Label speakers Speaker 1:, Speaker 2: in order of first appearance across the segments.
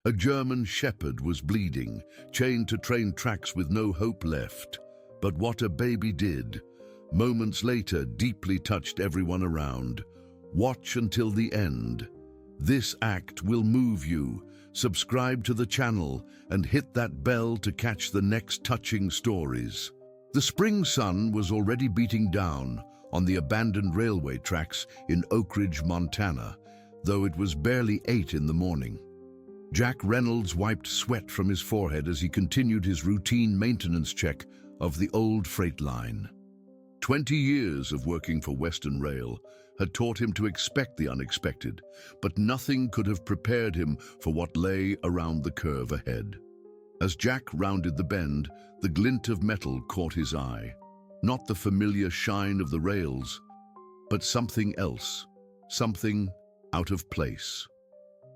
Speaker 1: A German shepherd was bleeding, chained to train tracks with no hope left. But what a baby did, moments later, deeply touched everyone around. Watch until the end. This act will move you. Subscribe to the channel and hit that bell to catch the next touching stories. The spring sun was already beating down on the abandoned railway tracks in Oak Ridge, Montana, though it was barely 8 in the morning. Jack Reynolds wiped sweat from his forehead as he continued his routine maintenance check of the old freight line. 20 years of working for Western Rail had taught him to expect the unexpected, but nothing could have prepared him for what lay around the curve ahead. As Jack rounded the bend, the glint of metal caught his eye. Not the familiar shine of the rails, but something else, something out of place.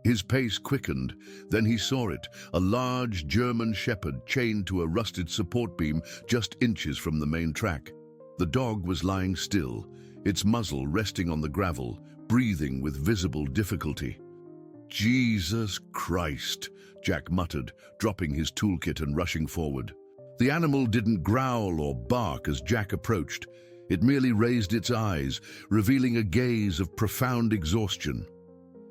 Speaker 1: His pace quickened, then he saw it, a large German shepherd chained to a rusted support beam just inches from the main track. The dog was lying still, its muzzle resting on the gravel, breathing with visible difficulty. "Jesus Christ," Jack muttered, dropping his toolkit and rushing forward. The animal didn't growl or bark as Jack approached. It merely raised its eyes, revealing a gaze of profound exhaustion.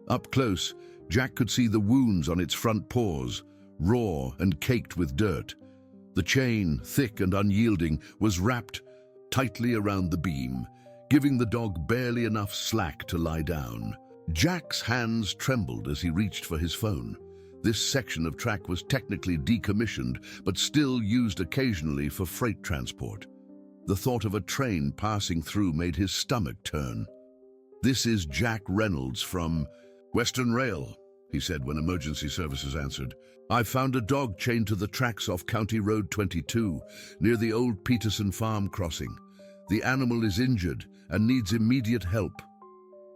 Speaker 1: Up close, Jack could see the wounds on its front paws, raw and caked with dirt. The chain, thick and unyielding, was wrapped tightly around the beam, giving the dog barely enough slack to lie down. Jack's hands trembled as he reached for his phone. This section of track was technically decommissioned, but still used occasionally for freight transport. The thought of a train passing through made his stomach turn. "This is Jack Reynolds from Western Rail," he said when emergency services answered. "I found a dog chained to the tracks off County Road 22, near the old Peterson Farm crossing. The animal is injured and needs immediate help."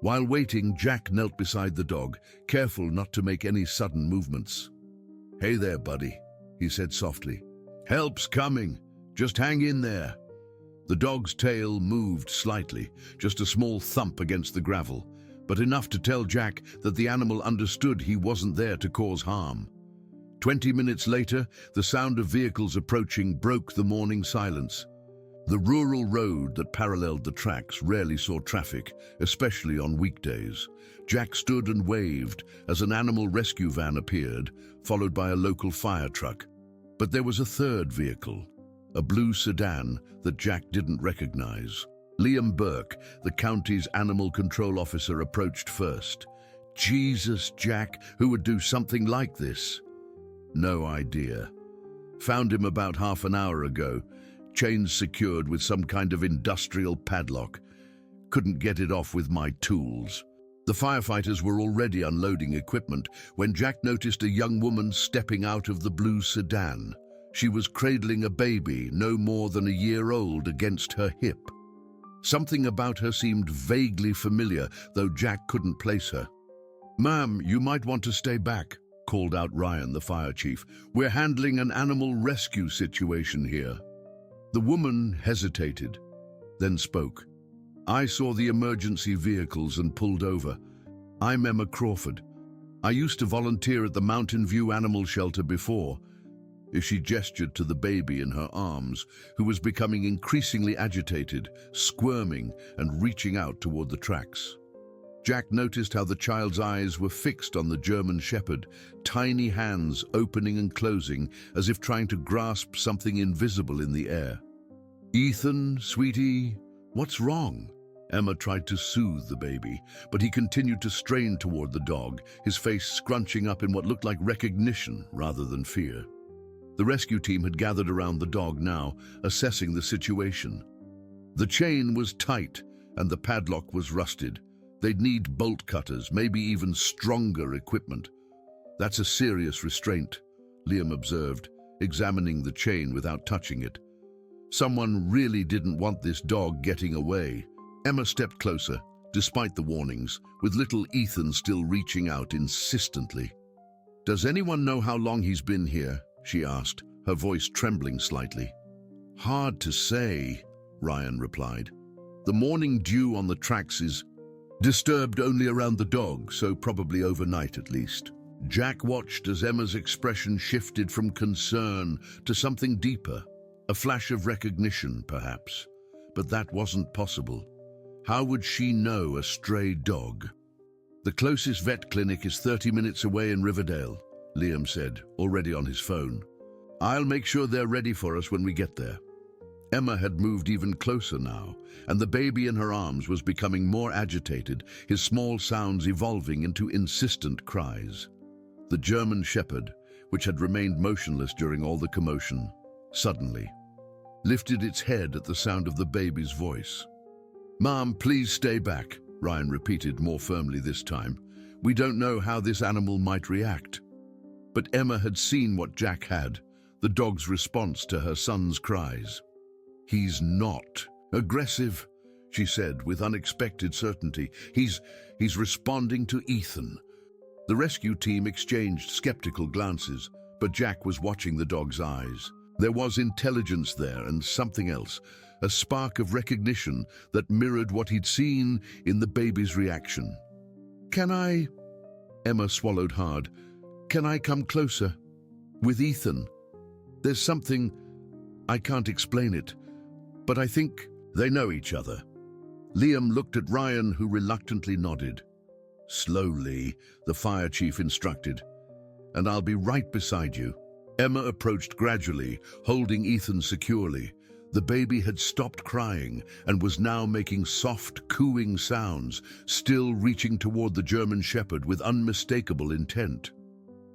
Speaker 1: While waiting, Jack knelt beside the dog, careful not to make any sudden movements. "Hey there, buddy," he said softly. "Help's coming. Just hang in there." The dog's tail moved slightly, just a small thump against the gravel, but enough to tell Jack that the animal understood he wasn't there to cause harm. 20 minutes later, the sound of vehicles approaching broke the morning silence. The rural road that paralleled the tracks rarely saw traffic, especially on weekdays. Jack stood and waved as an animal rescue van appeared, followed by a local fire truck. But there was a third vehicle, a blue sedan that Jack didn't recognize. Liam Burke, the county's animal control officer, approached first. "Jesus, Jack, who would do something like this?" "No idea. Found him about half an hour ago, chains secured with some kind of industrial padlock. Couldn't get it off with my tools." The firefighters were already unloading equipment when Jack noticed a young woman stepping out of the blue sedan. She was cradling a baby no more than a year old against her hip. Something about her seemed vaguely familiar, though Jack couldn't place her. "Ma'am, you might want to stay back," called out Ryan, the fire chief. "We're handling an animal rescue situation here." The woman hesitated, then spoke. "I saw the emergency vehicles and pulled over. I'm Emma Crawford. I used to volunteer at the Mountain View Animal Shelter before." She gestured to the baby in her arms, who was becoming increasingly agitated, squirming and reaching out toward the tracks. Jack noticed how the child's eyes were fixed on the German shepherd, tiny hands opening and closing as if trying to grasp something invisible in the air. "Ethan, sweetie, what's wrong?" Emma tried to soothe the baby, but he continued to strain toward the dog, his face scrunching up in what looked like recognition rather than fear. The rescue team had gathered around the dog now, assessing the situation. The chain was tight and the padlock was rusted. They'd need bolt cutters, maybe even stronger equipment. "That's a serious restraint," Liam observed, examining the chain without touching it. Someone really didn't want this dog getting away. Emma stepped closer, despite the warnings, with little Ethan still reaching out insistently. "Does anyone know how long he's been here?" she asked, her voice trembling slightly. "Hard to say," Ryan replied. "The morning dew on the tracks is disturbed only around the dog, so probably overnight at least." Jack watched as Emma's expression shifted from concern to something deeper, a flash of recognition, perhaps. But that wasn't possible. How would she know a stray dog? "The closest vet clinic is 30 minutes away in Riverdale," Liam said, already on his phone. "I'll make sure they're ready for us when we get there." Emma had moved even closer now, and the baby in her arms was becoming more agitated, his small sounds evolving into insistent cries. The German Shepherd, which had remained motionless during all the commotion, suddenly lifted its head at the sound of the baby's voice. "Mom, please stay back," Ryan repeated more firmly this time. "We don't know how this animal might react." But Emma had seen what Jack had, the dog's response to her son's cries. "He's not aggressive," she said with unexpected certainty. He's responding to Ethan." The rescue team exchanged skeptical glances, but Jack was watching the dog's eyes. There was intelligence there and something else, a spark of recognition that mirrored what he'd seen in the baby's reaction. "Can I?" Emma swallowed hard. "Can I come closer? With Ethan? There's something, I can't explain it, but I think they know each other." Liam looked at Ryan, who reluctantly nodded. "Slowly," the fire chief instructed, "and I'll be right beside you." Emma approached gradually, holding Ethan securely. The baby had stopped crying and was now making soft, cooing sounds, still reaching toward the German Shepherd with unmistakable intent.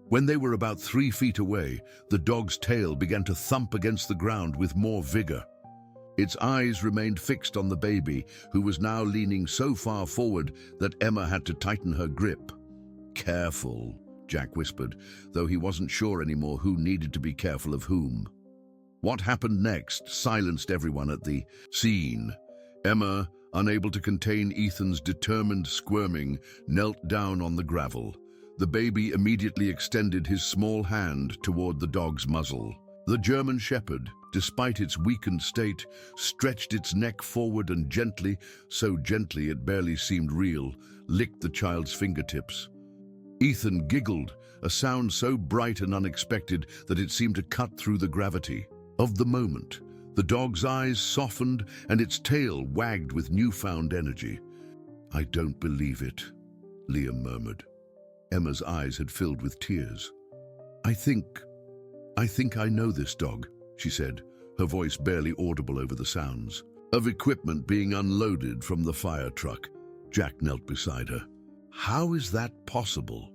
Speaker 1: When they were about 3 feet away, the dog's tail began to thump against the ground with more vigor. Its eyes remained fixed on the baby, who was now leaning so far forward that Emma had to tighten her grip. "Careful," Jack whispered, though he wasn't sure anymore who needed to be careful of whom. What happened next silenced everyone at the scene. Emma, unable to contain Ethan's determined squirming, knelt down on the gravel. The baby immediately extended his small hand toward the dog's muzzle. The German Shepherd, despite its weakened state, stretched its neck forward and gently, so gently it barely seemed real, licked the child's fingertips. Ethan giggled, a sound so bright and unexpected that it seemed to cut through the gravity of the moment. The dog's eyes softened and its tail wagged with newfound energy. "I don't believe it," Liam murmured. Emma's eyes had filled with tears. I think I know this dog," she said, her voice barely audible over the sounds of equipment being unloaded from the fire truck. Jack knelt beside her. "How is that possible?"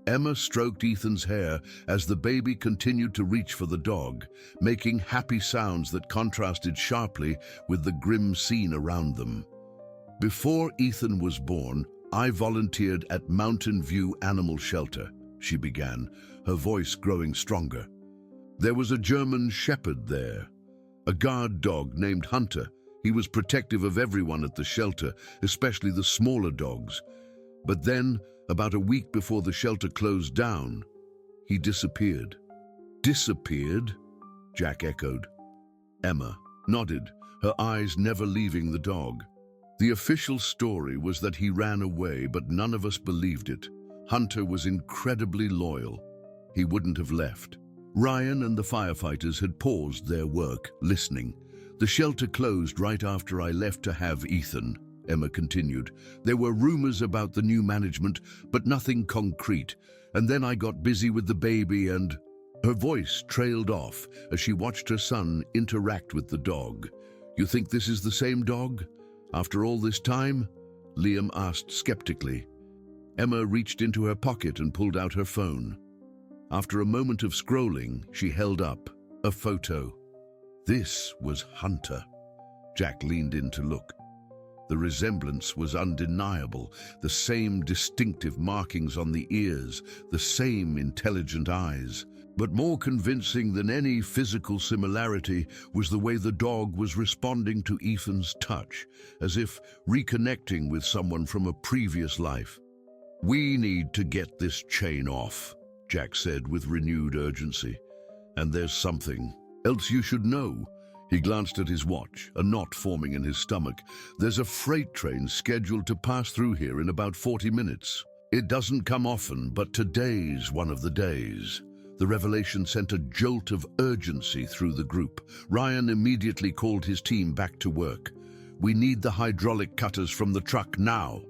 Speaker 1: Emma stroked Ethan's hair as the baby continued to reach for the dog, making happy sounds that contrasted sharply with the grim scene around them. "Before Ethan was born, I volunteered at Mountain View Animal Shelter," she began, her voice growing stronger. "There was a German Shepherd there, a guard dog named Hunter. He was protective of everyone at the shelter, especially the smaller dogs. But then, about a week before the shelter closed down, he disappeared." "Disappeared?" Jack echoed. Emma nodded, her eyes never leaving the dog. "The official story was that he ran away, but none of us believed it. Hunter was incredibly loyal. He wouldn't have left." Ryan and the firefighters had paused their work, listening. "The shelter closed right after I left to have Ethan," Emma continued. "There were rumors about the new management, but nothing concrete. And then I got busy with the baby and—" Her voice trailed off as she watched her son interact with the dog. "You think this is the same dog? After all this time?" Liam asked skeptically. Emma reached into her pocket and pulled out her phone. After a moment of scrolling, she held up a photo. This was Hunter. Jack leaned in to look. The resemblance was undeniable, the same distinctive markings on the ears, the same intelligent eyes. But more convincing than any physical similarity was the way the dog was responding to Ethan's touch, as if reconnecting with someone from a previous life. "We need to get this chain off," Jack said with renewed urgency. "And there's something else you should know." He glanced at his watch, a knot forming in his stomach. "There's a freight train scheduled to pass through here in about 40 minutes. It doesn't come often, but today's one of the days. The revelation sent a jolt of urgency through the group. Ryan immediately called his team back to work. We need the hydraulic cutters from the truck now.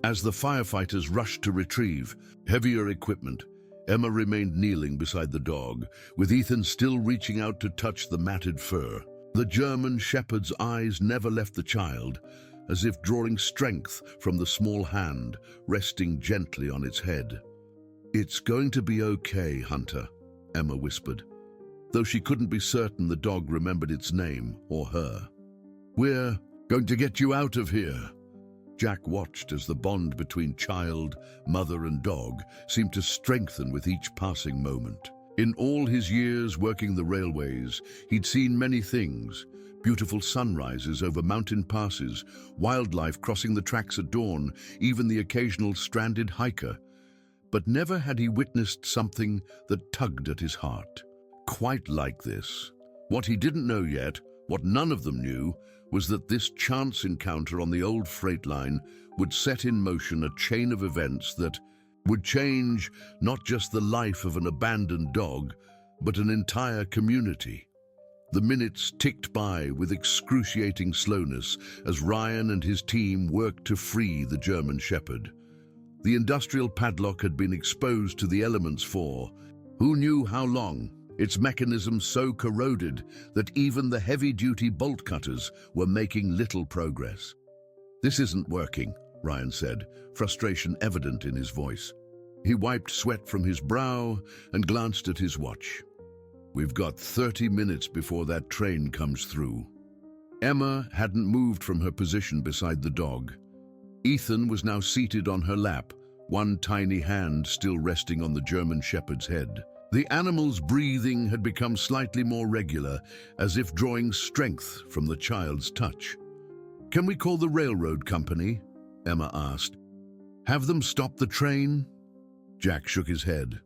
Speaker 1: As the firefighters rushed to retrieve heavier equipment, Emma remained kneeling beside the dog, with Ethan still reaching out to touch the matted fur. The German shepherd's eyes never left the child, as if drawing strength from the small hand resting gently on its head. "It's going to be okay, Hunter," Emma whispered, though she couldn't be certain the dog remembered its name or her. "We're going to get you out of here." Jack watched as the bond between child, mother and dog seemed to strengthen with each passing moment. In all his years working the railways, he'd seen many things: beautiful sunrises over mountain passes, wildlife crossing the tracks at dawn, even the occasional stranded hiker. But never had he witnessed something that tugged at his heart. Quite like this. What he didn't know yet, what none of them knew, was that this chance encounter on the old freight line would set in motion a chain of events that would change not just the life of an abandoned dog, but an entire community. The minutes ticked by with excruciating slowness as Ryan and his team worked to free the German shepherd. The industrial padlock had been exposed to the elements for who knew how long, its mechanism so corroded that even the heavy-duty bolt cutters were making little progress. "This isn't working," Ryan said, frustration evident in his voice. He wiped sweat from his brow and glanced at his watch. "We've got 30 minutes before that train comes through." Emma hadn't moved from her position beside the dog. Ethan was now seated on her lap, one tiny hand still resting on the German shepherd's head. The animal's breathing had become slightly more regular, as if drawing strength from the child's touch. "Can we call the railroad company?" Emma asked. "Have them stop the train?" Jack shook his head.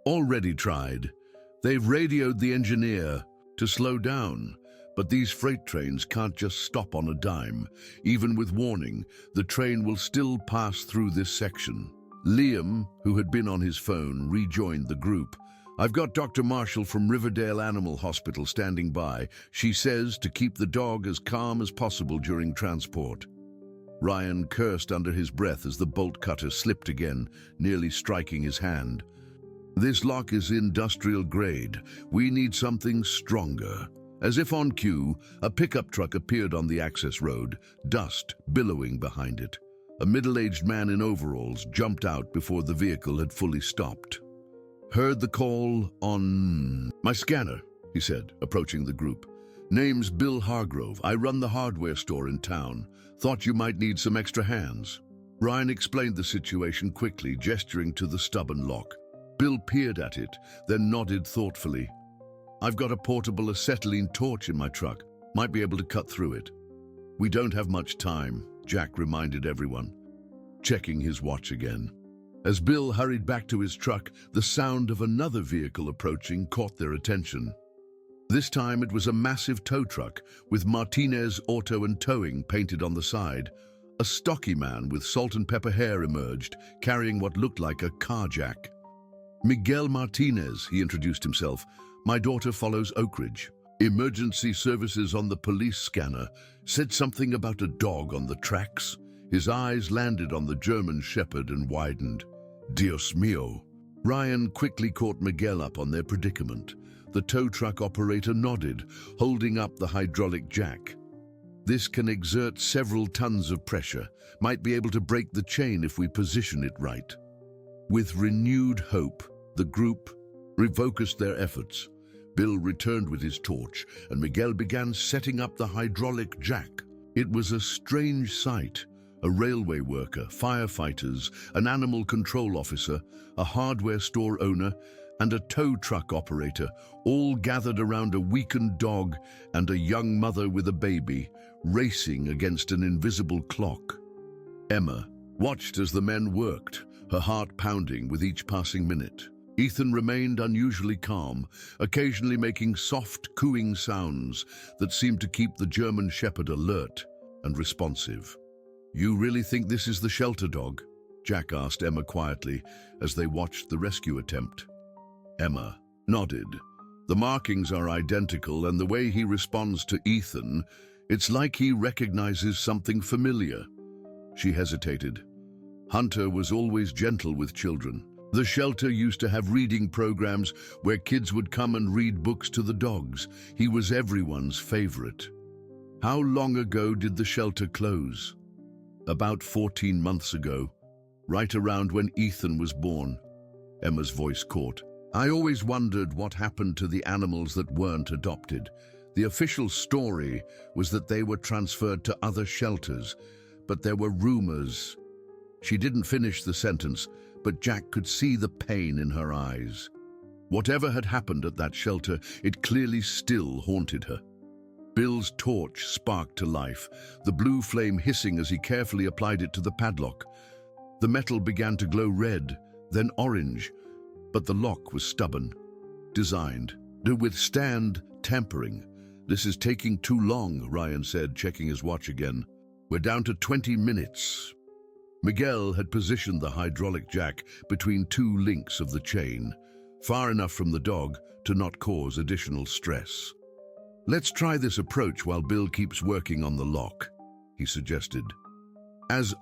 Speaker 1: "Already tried. They've radioed the engineer to slow down, but these freight trains can't just stop on a dime. Even with warning, the train will still pass through this section." Liam, who had been on his phone, rejoined the group. "I've got Dr. Marshall from Riverdale Animal Hospital standing by. She says to keep the dog as calm as possible during transport." Ryan cursed under his breath as the bolt cutter slipped again, nearly striking his hand. "This lock is industrial grade. We need something stronger." As if on cue, a pickup truck appeared on the access road, dust billowing behind it. A middle-aged man in overalls jumped out before the vehicle had fully stopped. "Heard the call on my scanner," he said, approaching the group. "Name's Bill Hargrove. I run the hardware store in town. Thought you might need some extra hands." Ryan explained the situation quickly, gesturing to the stubborn lock. Bill peered at it, then nodded thoughtfully. "I've got a portable acetylene torch in my truck. Might be able to cut through it." "We don't have much time," Jack reminded everyone, checking his watch again. As Bill hurried back to his truck, the sound of another vehicle approaching caught their attention. This time it was a massive tow truck with Martinez Auto and Towing painted on the side. A stocky man with salt and pepper hair emerged, carrying what looked like a car jack. "Miguel Martinez," he introduced himself. "My daughter follows Oak Ridge. Emergency services on the police scanner said something about a dog on the tracks." His eyes landed on the German shepherd and widened. "Dios mío." Ryan quickly caught Miguel up on their predicament. The tow truck operator nodded, holding up the hydraulic jack. "This can exert several tons of pressure. Might be able to break the chain if we position it right." With renewed hope, the group refocused their efforts. Bill returned with his torch, and Miguel began setting up the hydraulic jack. It was a strange sight. A railway worker, firefighters, an animal control officer, a hardware store owner, and a tow truck operator, all gathered around a weakened dog and a young mother with a baby, racing against an invisible clock. Emma watched as the men worked, her heart pounding with each passing minute. Ethan remained unusually calm, occasionally making soft, cooing sounds that seemed to keep the German shepherd alert and responsive. "You really think this is the shelter dog?" Jack asked Emma quietly as they watched the rescue attempt. Emma nodded. The markings are identical, and the way he responds to Ethan, it's like he recognizes something familiar. She hesitated. Hunter was always gentle with children. The shelter used to have reading programs where kids would come and read books to the dogs. He was everyone's favorite. How long ago did the shelter close? About 14 months ago, right around when Ethan was born. Emma's voice caught. I always wondered what happened to the animals that weren't adopted. The official story was that they were transferred to other shelters, but there were rumors. She didn't finish the sentence, but Jack could see the pain in her eyes. Whatever had happened at that shelter, it clearly still haunted her. Bill's torch sparked to life, the blue flame hissing as he carefully applied it to the padlock. The metal began to glow red, then orange, but the lock was stubborn, designed to withstand tampering. This is taking too long, Ryan said, checking his watch again. We're down to 20 minutes. Miguel had positioned the hydraulic jack between two links of the chain, far enough from the dog to not cause additional stress. Let's try this approach while Bill keeps working on the lock, he suggested. As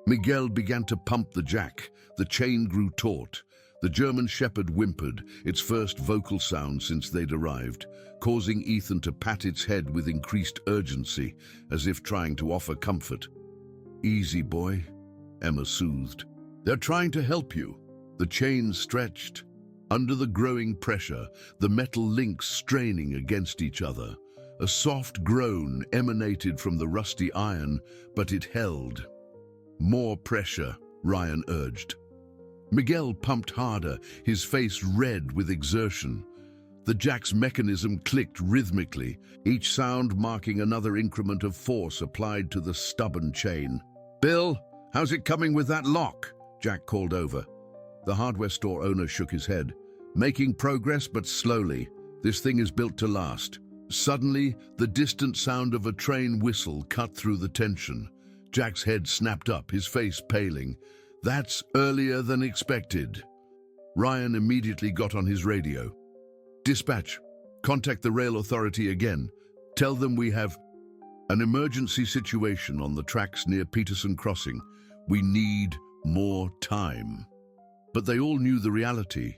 Speaker 1: Miguel began to pump the jack, the chain grew taut. The German Shepherd whimpered, its first vocal sound since they'd arrived, causing Ethan to pat its head with increased urgency, as if trying to offer comfort. Easy, boy, Emma soothed. They're trying to help you. The chain stretched. Under the growing pressure, the metal links straining against each other. A soft groan emanated from the rusty iron, but it held. More pressure, Ryan urged. Miguel pumped harder, his face red with exertion. The jack's mechanism clicked rhythmically, each sound marking another increment of force applied to the stubborn chain. Bill, how's it coming with that lock? Jack called over. The hardware store owner shook his head. Making progress, but slowly. This thing is built to last. Suddenly, the distant sound of a train whistle cut through the tension. Jack's head snapped up, his face paling. That's earlier than expected. Ryan immediately got on his radio. Dispatch, contact the rail authority again. Tell them we have an emergency situation on the tracks near Peterson Crossing. We need more time. But they all knew the reality.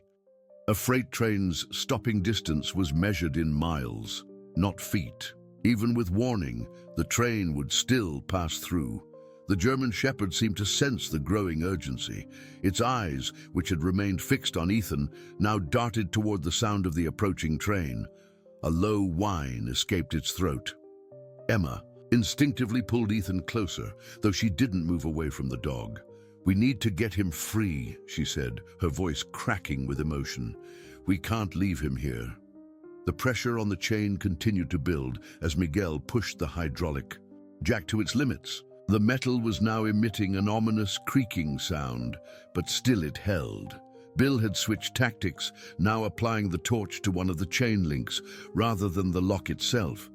Speaker 1: A freight train's stopping distance was measured in miles, not feet. Even with warning, the train would still pass through. The German Shepherd seemed to sense the growing urgency. Its eyes, which had remained fixed on Ethan, now darted toward the sound of the approaching train. A low whine escaped its throat. Emma instinctively pulled Ethan closer, though she didn't move away from the dog. We need to get him free, she said, her voice cracking with emotion. We can't leave him here. The pressure on the chain continued to build as Miguel pushed the hydraulic jack to its limits. The metal was now emitting an ominous creaking sound, but still it held. Bill had switched tactics, now applying the torch to one of the chain links rather than the lock itself.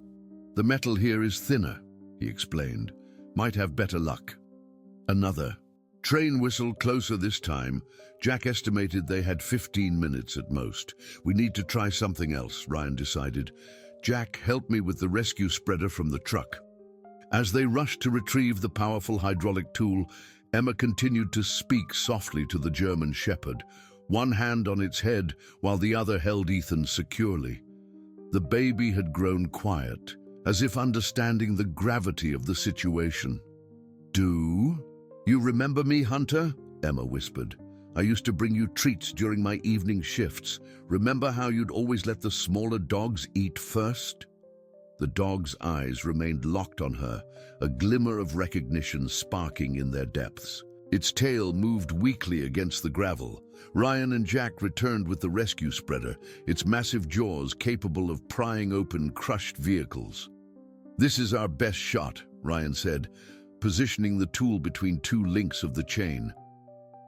Speaker 1: The metal here is thinner, he explained. Might have better luck. Another train whistle closer this time. Jack estimated they had 15 minutes at most. We need to try something else, Ryan decided. Jack, help me with the rescue spreader from the truck. As they rushed to retrieve the powerful hydraulic tool, Emma continued to speak softly to the German Shepherd, one hand on its head while the other held Ethan securely. The baby had grown quiet, as if understanding the gravity of the situation. Do you remember me, Hunter? Emma whispered. I used to bring you treats during my evening shifts. Remember how you'd always let the smaller dogs eat first? The dog's eyes remained locked on her, a glimmer of recognition sparking in their depths. Its tail moved weakly against the gravel. Ryan and Jack returned with the rescue spreader, its massive jaws capable of prying open crushed vehicles. This is our best shot, Ryan said, positioning the tool between two links of the chain.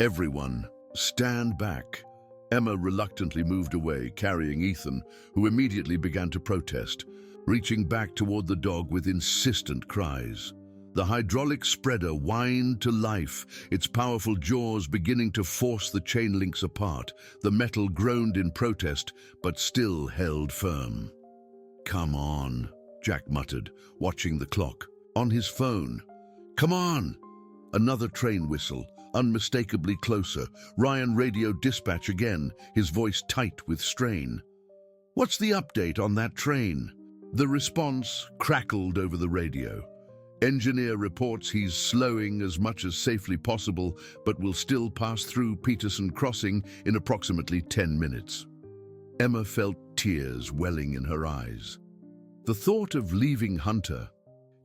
Speaker 1: Everyone, stand back. Emma reluctantly moved away, carrying Ethan, who immediately began to protest, reaching back toward the dog with insistent cries. The hydraulic spreader whined to life, its powerful jaws beginning to force the chain links apart. The metal groaned in protest, but still held firm. "Come on," Jack muttered, watching the clock. On his phone. "Come on!" Another train whistle, unmistakably closer. Ryan radioed dispatch again, his voice tight with strain. "What's the update on that train?" The response crackled over the radio. "Engineer reports he's slowing as much as safely possible, but will still pass through Peterson Crossing in approximately 10 minutes. Emma felt tears welling in her eyes. The thought of leaving Hunter,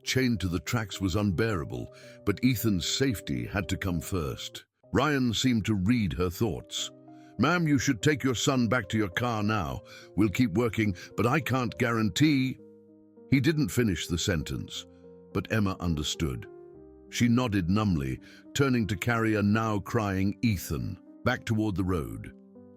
Speaker 1: chained to the tracks, was unbearable, but Ethan's safety had to come first. Ryan seemed to read her thoughts. "Ma'am, you should take your son back to your car now. We'll keep working, but I can't guarantee—" He didn't finish the sentence, but Emma understood. She nodded numbly, turning to carry a now crying Ethan back toward the road.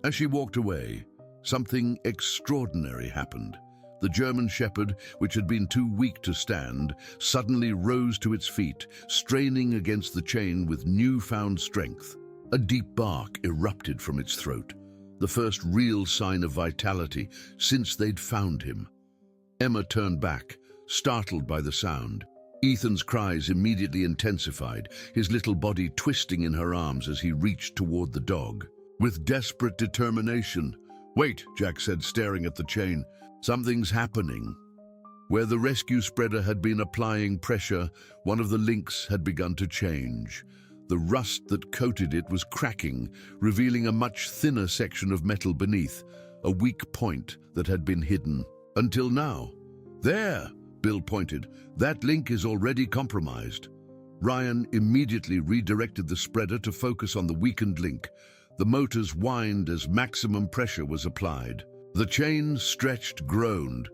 Speaker 1: As she walked away, something extraordinary happened. The German Shepherd, which had been too weak to stand, suddenly rose to its feet, straining against the chain with newfound strength. A deep bark erupted from its throat, the first real sign of vitality since they'd found him. Emma turned back, startled by the sound. Ethan's cries immediately intensified, his little body twisting in her arms as he reached toward the dog. With desperate determination, "Wait," Jack said, staring at the chain. "Something's happening." Where the rescue spreader had been applying pressure, one of the links had begun to change. The rust that coated it was cracking, revealing a much thinner section of metal beneath, a weak point that had been hidden. Until now. "There," Bill pointed. "That link is already compromised." Ryan immediately redirected the spreader to focus on the weakened link. The motors whined as maximum pressure was applied. The chain stretched, groaned,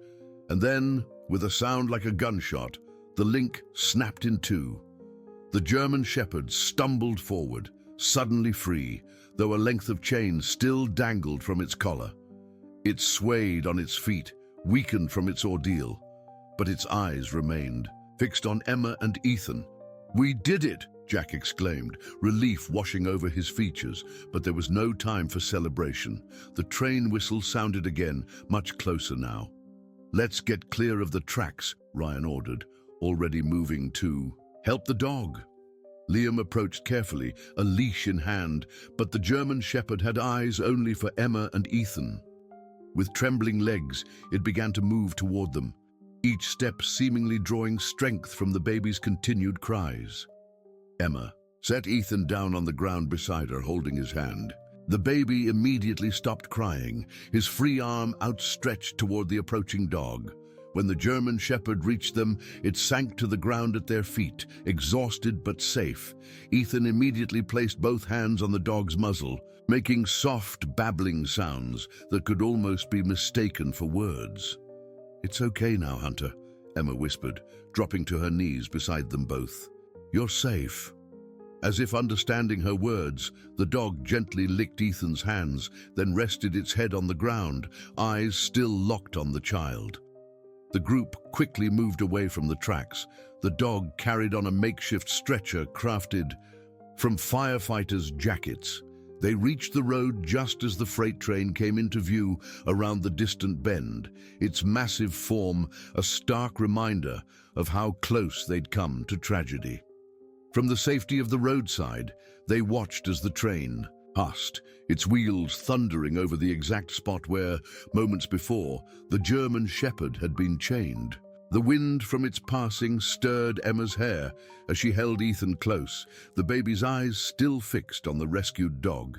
Speaker 1: and then, with a sound like a gunshot, the link snapped in two. The German Shepherd stumbled forward, suddenly free, though a length of chain still dangled from its collar. It swayed on its feet, weakened from its ordeal, but its eyes remained, fixed on Emma and Ethan. "We did it!" Jack exclaimed, relief washing over his features, but there was no time for celebration. The train whistle sounded again, much closer now. "Let's get clear of the tracks," Ryan ordered, already moving to help the dog. Liam approached carefully, a leash in hand, but the German Shepherd had eyes only for Emma and Ethan. With trembling legs, it began to move toward them, each step seemingly drawing strength from the baby's continued cries. Emma set Ethan down on the ground beside her, holding his hand. The baby immediately stopped crying, his free arm outstretched toward the approaching dog. When the German Shepherd reached them, it sank to the ground at their feet, exhausted but safe. Ethan immediately placed both hands on the dog's muzzle, making soft, babbling sounds that could almost be mistaken for words. "It's okay now, Hunter," Emma whispered, dropping to her knees beside them both. "You're safe." As if understanding her words, the dog gently licked Ethan's hands, then rested its head on the ground, eyes still locked on the child. The group quickly moved away from the tracks. The dog carried on a makeshift stretcher crafted from firefighters' jackets. They reached the road just as the freight train came into view around the distant bend, its massive form a stark reminder of how close they'd come to tragedy. From the safety of the roadside, they watched as the train passed, its wheels thundering over the exact spot where, moments before, the German Shepherd had been chained. The wind from its passing stirred Emma's hair as she held Ethan close, the baby's eyes still fixed on the rescued dog.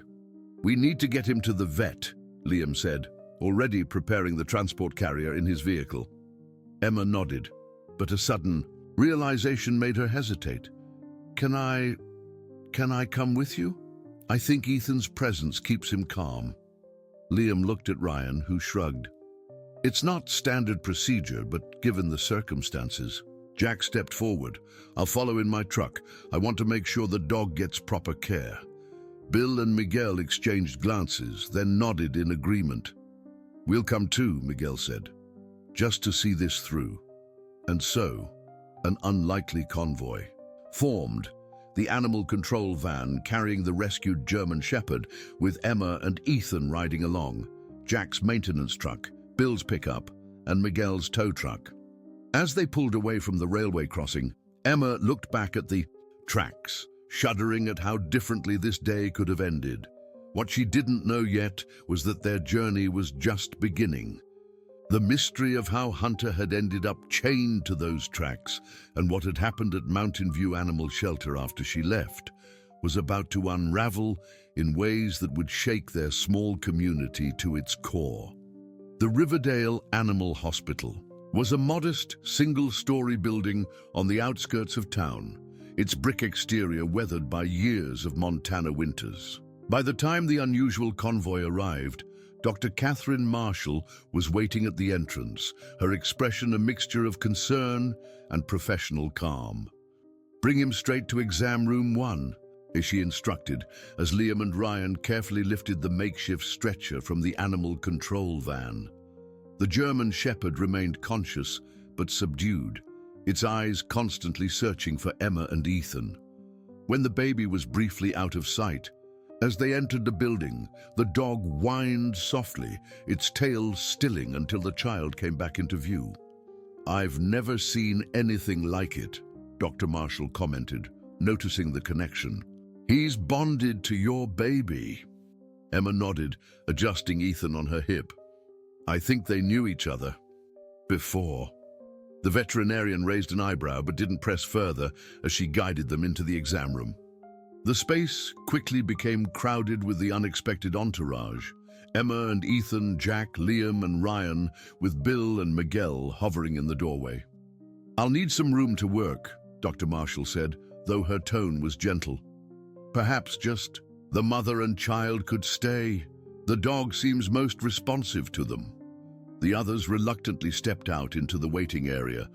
Speaker 1: "We need to get him to the vet," Liam said, already preparing the transport carrier in his vehicle. Emma nodded, but a sudden realization made her hesitate. Can I come with you? I think Ethan's presence keeps him calm." Liam looked at Ryan, who shrugged. "It's not standard procedure, but given the circumstances." Jack stepped forward. "I'll follow in my truck. I want to make sure the dog gets proper care." Bill and Miguel exchanged glances, then nodded in agreement. "We'll come too," Miguel said, "just to see this through." And so, an unlikely convoy, formed. The animal control van carrying the rescued German Shepherd, with Emma and Ethan riding along, Jack's maintenance truck, Bill's pickup, and Miguel's tow truck. As they pulled away from the railway crossing, Emma looked back at the tracks, shuddering at how differently this day could have ended. What she didn't know yet was that their journey was just beginning. The mystery of how Hunter had ended up chained to those tracks and what had happened at Mountain View Animal Shelter after she left was about to unravel in ways that would shake their small community to its core. The Riverdale Animal Hospital was a modest, single-story building on the outskirts of town, its brick exterior weathered by years of Montana winters. By the time the unusual convoy arrived, Dr. Catherine Marshall was waiting at the entrance, her expression a mixture of concern and professional calm. "Bring him straight to exam room 1, she instructed, as Liam and Ryan carefully lifted the makeshift stretcher from the animal control van. The German Shepherd remained conscious but subdued, its eyes constantly searching for Emma and Ethan. When the baby was briefly out of sight, as they entered the building, the dog whined softly, its tail stilling until the child came back into view. "I've never seen anything like it," Dr. Marshall commented, noticing the connection. "He's bonded to your baby." Emma nodded, adjusting Ethan on her hip. "I think they knew each other before." The veterinarian raised an eyebrow but didn't press further as she guided them into the exam room. The space quickly became crowded with the unexpected entourage. Emma and Ethan, Jack, Liam and Ryan, with Bill and Miguel hovering in the doorway. "I'll need some room to work," Dr. Marshall said, though her tone was gentle. "Perhaps just the mother and child could stay. The dog seems most responsive to them." The others reluctantly stepped out into the waiting area,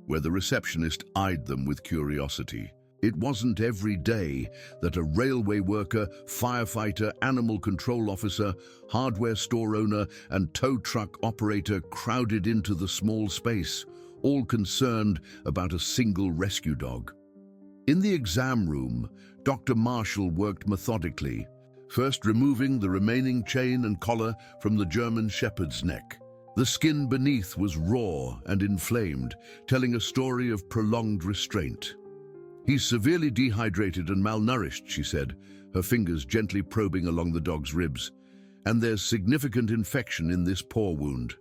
Speaker 1: where the receptionist eyed them with curiosity. It wasn't every day that a railway worker, firefighter, animal control officer, hardware store owner, and tow truck operator crowded into the small space, all concerned about a single rescue dog. In the exam room, Dr. Marshall worked methodically, first removing the remaining chain and collar from the German Shepherd's neck. The skin beneath was raw and inflamed, telling a story of prolonged restraint. "He's severely dehydrated and malnourished," she said, her fingers gently probing along the dog's ribs. "And there's significant infection in this paw wound."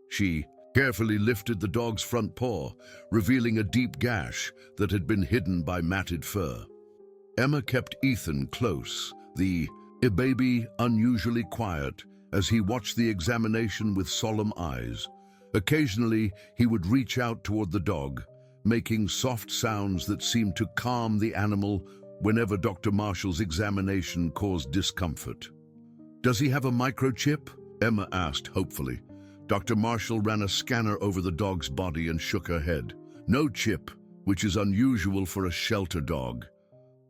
Speaker 1: She carefully lifted the dog's front paw, revealing a deep gash that had been hidden by matted fur. Emma kept Ethan close, the baby unusually quiet, as he watched the examination with solemn eyes. Occasionally, he would reach out toward the dog, making soft sounds that seemed to calm the animal whenever Dr. Marshall's examination caused discomfort. "Does he have a microchip?" Emma asked hopefully. Dr. Marshall ran a scanner over the dog's body and shook her head. "No chip, which is unusual for a shelter dog."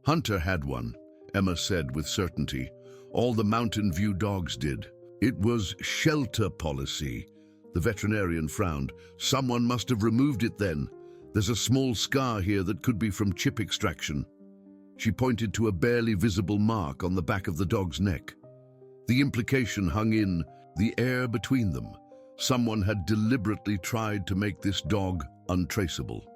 Speaker 1: "Hunter had one," Emma said with certainty. "All the Mountain View dogs did." "It was shelter policy." The veterinarian frowned. "Someone must have removed it then. There's a small scar here that could be from chip extraction." She pointed to a barely visible mark on the back of the dog's neck. The implication hung in the air between them. Someone had deliberately tried to make this dog untraceable.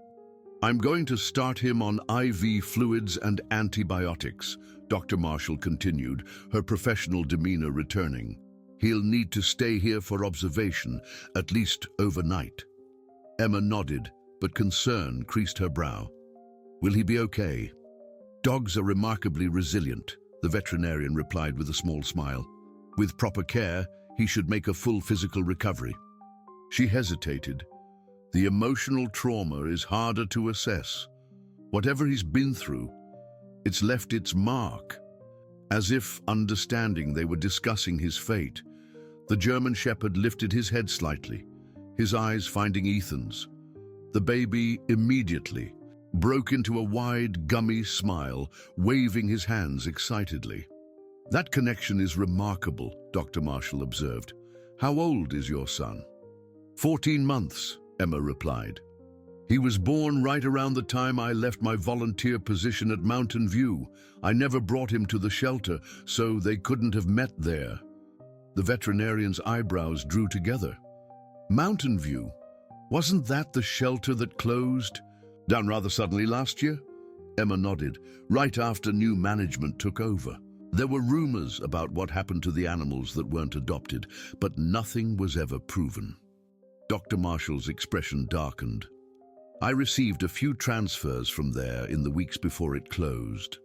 Speaker 1: "I'm going to start him on IV fluids and antibiotics," Dr. Marshall continued, her professional demeanor returning. "He'll need to stay here for observation, at least overnight." Emma nodded, but concern creased her brow. "Will he be okay?" "Dogs are remarkably resilient," the veterinarian replied with a small smile. "With proper care, he should make a full physical recovery." She hesitated. The emotional trauma is harder to assess. Whatever he's been through, it's left its mark. As if understanding they were discussing his fate, the German Shepherd lifted his head slightly, his eyes finding Ethan's. The baby immediately broke into a wide, gummy smile, waving his hands excitedly. "That connection is remarkable," Dr. Marshall observed. "How old is your son?" 14 months, Emma replied. He was born right around the time I left my volunteer position at Mountain View. I never brought him to the shelter, so they couldn't have met there. The veterinarian's eyebrows drew together. Mountain View? Wasn't that the shelter that closed down rather suddenly last year? Emma nodded. Right after new management took over. There were rumors about what happened to the animals that weren't adopted, but nothing was ever proven. Dr. Marshall's expression darkened. I received a few transfers from there in the weeks before it closed.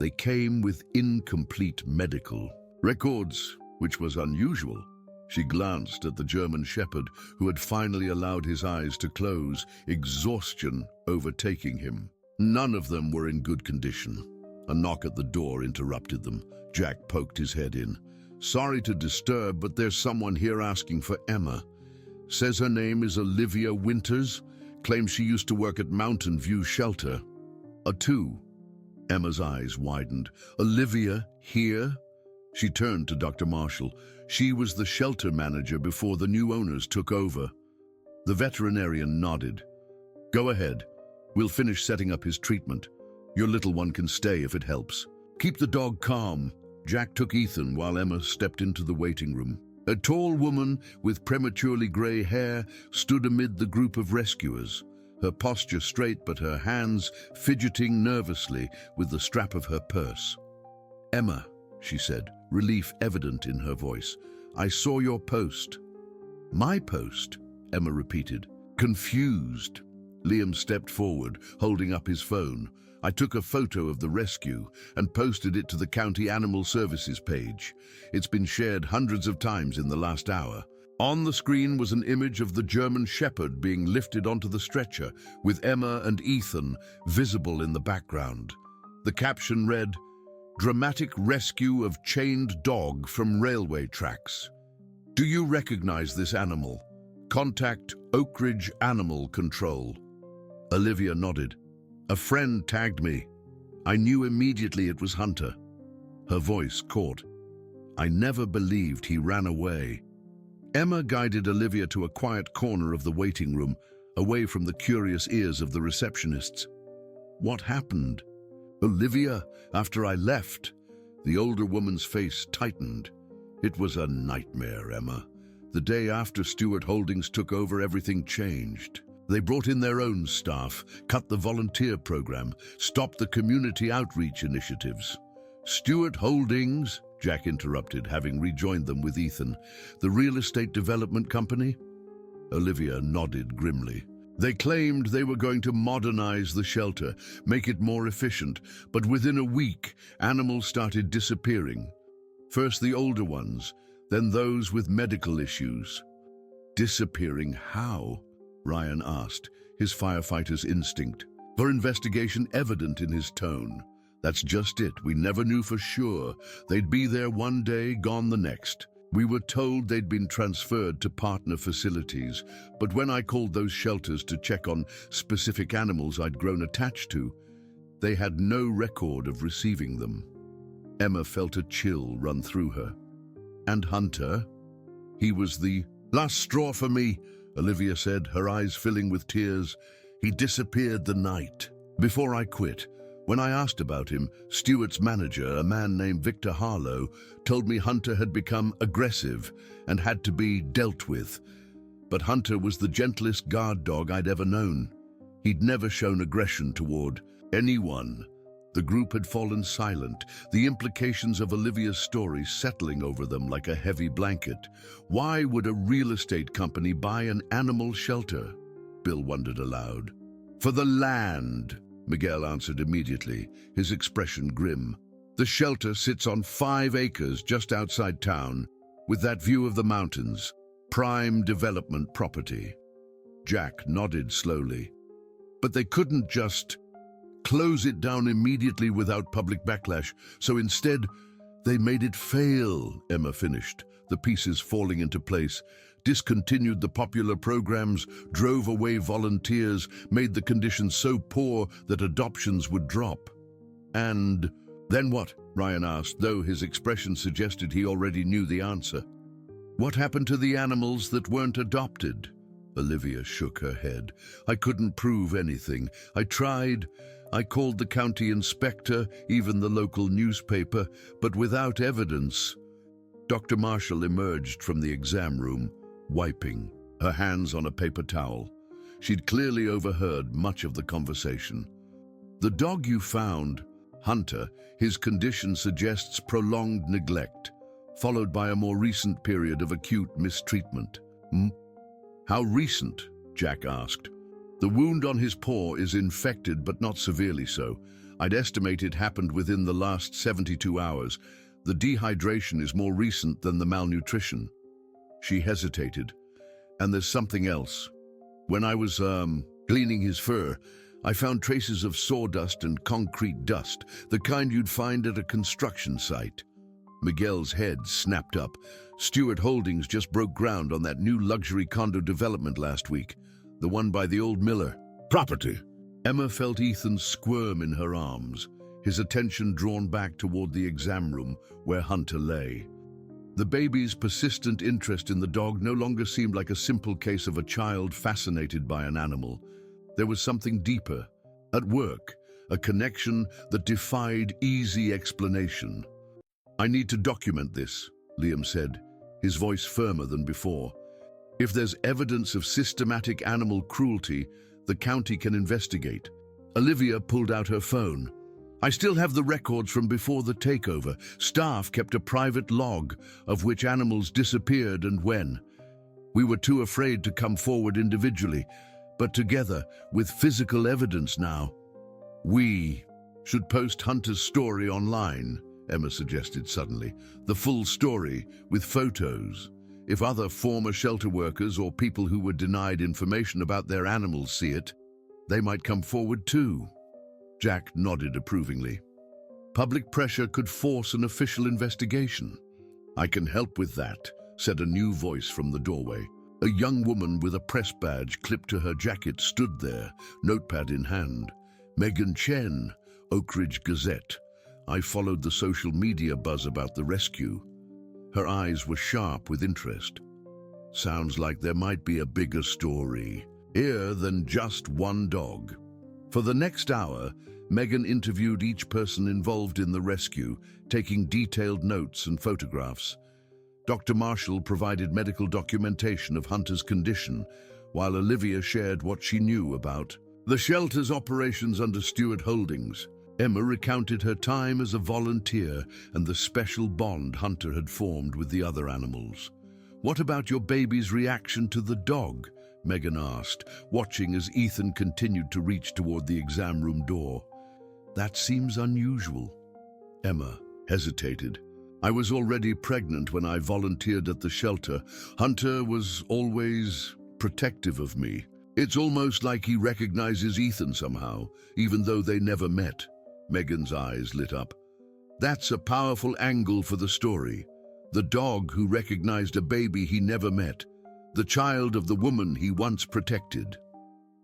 Speaker 1: They came with incomplete medical records, which was unusual. She glanced at the German shepherd who had finally allowed his eyes to close, exhaustion overtaking him. None of them were in good condition. A knock at the door interrupted them. Jack poked his head in. Sorry to disturb, but there's someone here asking for Emma. Says her name is Olivia Winters. Claims she used to work at Mountain View Shelter. A two. Emma's eyes widened. Olivia here? She turned to Dr. Marshall. She was the shelter manager before the new owners took over. The veterinarian nodded. Go ahead. We'll finish setting up his treatment. Your little one can stay if it helps. Keep the dog calm. Jack took Ethan while Emma stepped into the waiting room. A tall woman with prematurely grey hair stood amid the group of rescuers, her posture straight but her hands fidgeting nervously with the strap of her purse. Emma, she said, relief evident in her voice. I saw your post. My post? Emma repeated, confused. Liam stepped forward, holding up his phone. I took a photo of the rescue and posted it to the County Animal Services page. It's been shared hundreds of times in the last hour. On the screen was an image of the German shepherd being lifted onto the stretcher, with Emma and Ethan visible in the background. The caption read, Dramatic rescue of chained dog from railway tracks. Do you recognize this animal? Contact Oak Ridge Animal Control. Olivia nodded. A friend tagged me. I knew immediately it was Hunter. Her voice caught. I never believed he ran away. Emma guided Olivia to a quiet corner of the waiting room, away from the curious ears of the receptionists. What happened? Olivia, after I left. The older woman's face tightened. It was a nightmare, Emma. The day after Stuart Holdings took over, everything changed. They brought in their own staff, cut the volunteer program, stopped the community outreach initiatives. Stuart Holdings, Jack interrupted, having rejoined them with Ethan. The real estate development company? Olivia nodded grimly. They claimed they were going to modernize the shelter, make it more efficient, but within a week, animals started disappearing. First the older ones, then those with medical issues. Disappearing how? Ryan asked, his firefighter's instinct. For investigation evident in his tone. That's just it, we never knew for sure. They'd be there one day, gone the next. We were told they'd been transferred to partner facilities, but when I called those shelters to check on specific animals I'd grown attached to, they had no record of receiving them. Emma felt a chill run through her. And Hunter? He was the last straw for me, Olivia said, her eyes filling with tears. He disappeared the night before I quit. When I asked about him, Stuart's manager, a man named Victor Harlow, told me Hunter had become aggressive and had to be dealt with. But Hunter was the gentlest guard dog I'd ever known. He'd never shown aggression toward anyone. The group had fallen silent, the implications of Olivia's story settling over them like a heavy blanket. Why would a real estate company buy an animal shelter? Bill wondered aloud. For the land, Miguel answered immediately, his expression grim. The shelter sits on 5 acres just outside town, with that view of the mountains. Prime development property. Jack nodded slowly. But they couldn't just close it down immediately without public backlash, so instead, they made it fail, Emma finished, the pieces falling into place. Discontinued the popular programs, drove away volunteers, made the conditions so poor that adoptions would drop. And then what? Ryan asked, though his expression suggested he already knew the answer. What happened to the animals that weren't adopted? Olivia shook her head. I couldn't prove anything. I tried. I called the county inspector, even the local newspaper, but without evidence. Dr. Marshall emerged from the exam room, wiping, her hands on a paper towel. She'd clearly overheard much of the conversation. The dog you found, Hunter, his condition suggests prolonged neglect, followed by a more recent period of acute mistreatment. How recent? Jack asked. The wound on his paw is infected but not severely so. I'd estimate it happened within the last 72 hours. The dehydration is more recent than the malnutrition. She hesitated. And there's something else. When I was, cleaning his fur, I found traces of sawdust and concrete dust, the kind you'd find at a construction site. Miguel's head snapped up. Stewart Holdings just broke ground on that new luxury condo development last week, the one by the old Miller property. Emma felt Ethan squirm in her arms, his attention drawn back toward the exam room where Hunter lay. The baby's persistent interest in the dog no longer seemed like a simple case of a child fascinated by an animal. There was something deeper, at work, a connection that defied easy explanation. I need to document this, Liam said, his voice firmer than before. If there's evidence of systematic animal cruelty, the county can investigate. Olivia pulled out her phone. I still have the records from before the takeover. Staff kept a private log of which animals disappeared and when. We were too afraid to come forward individually, but together, with physical evidence now. We should post Hunter's story online, Emma suggested suddenly. The full story, with photos. If other former shelter workers or people who were denied information about their animals see it, they might come forward too. Jack nodded approvingly. Public pressure could force an official investigation. I can help with that, said a new voice from the doorway. A young woman with a press badge clipped to her jacket stood there, notepad in hand. Megan Chen, Oak Ridge Gazette. I followed the social media buzz about the rescue. Her eyes were sharp with interest. Sounds like there might be a bigger story here than just one dog. For the next hour, Megan interviewed each person involved in the rescue, taking detailed notes and photographs. Dr. Marshall provided medical documentation of Hunter's condition, while Olivia shared what she knew about the shelter's operations under Stewart Holdings. Emma recounted her time as a volunteer and the special bond Hunter had formed with the other animals. What about your baby's reaction to the dog? Megan asked, watching as Ethan continued to reach toward the exam room door. That seems unusual. Emma hesitated. I was already pregnant when I volunteered at the shelter. Hunter was always protective of me. It's almost like he recognizes Ethan somehow, even though they never met. Megan's eyes lit up. That's a powerful angle for the story. The dog who recognized a baby he never met. The child of the woman he once protected.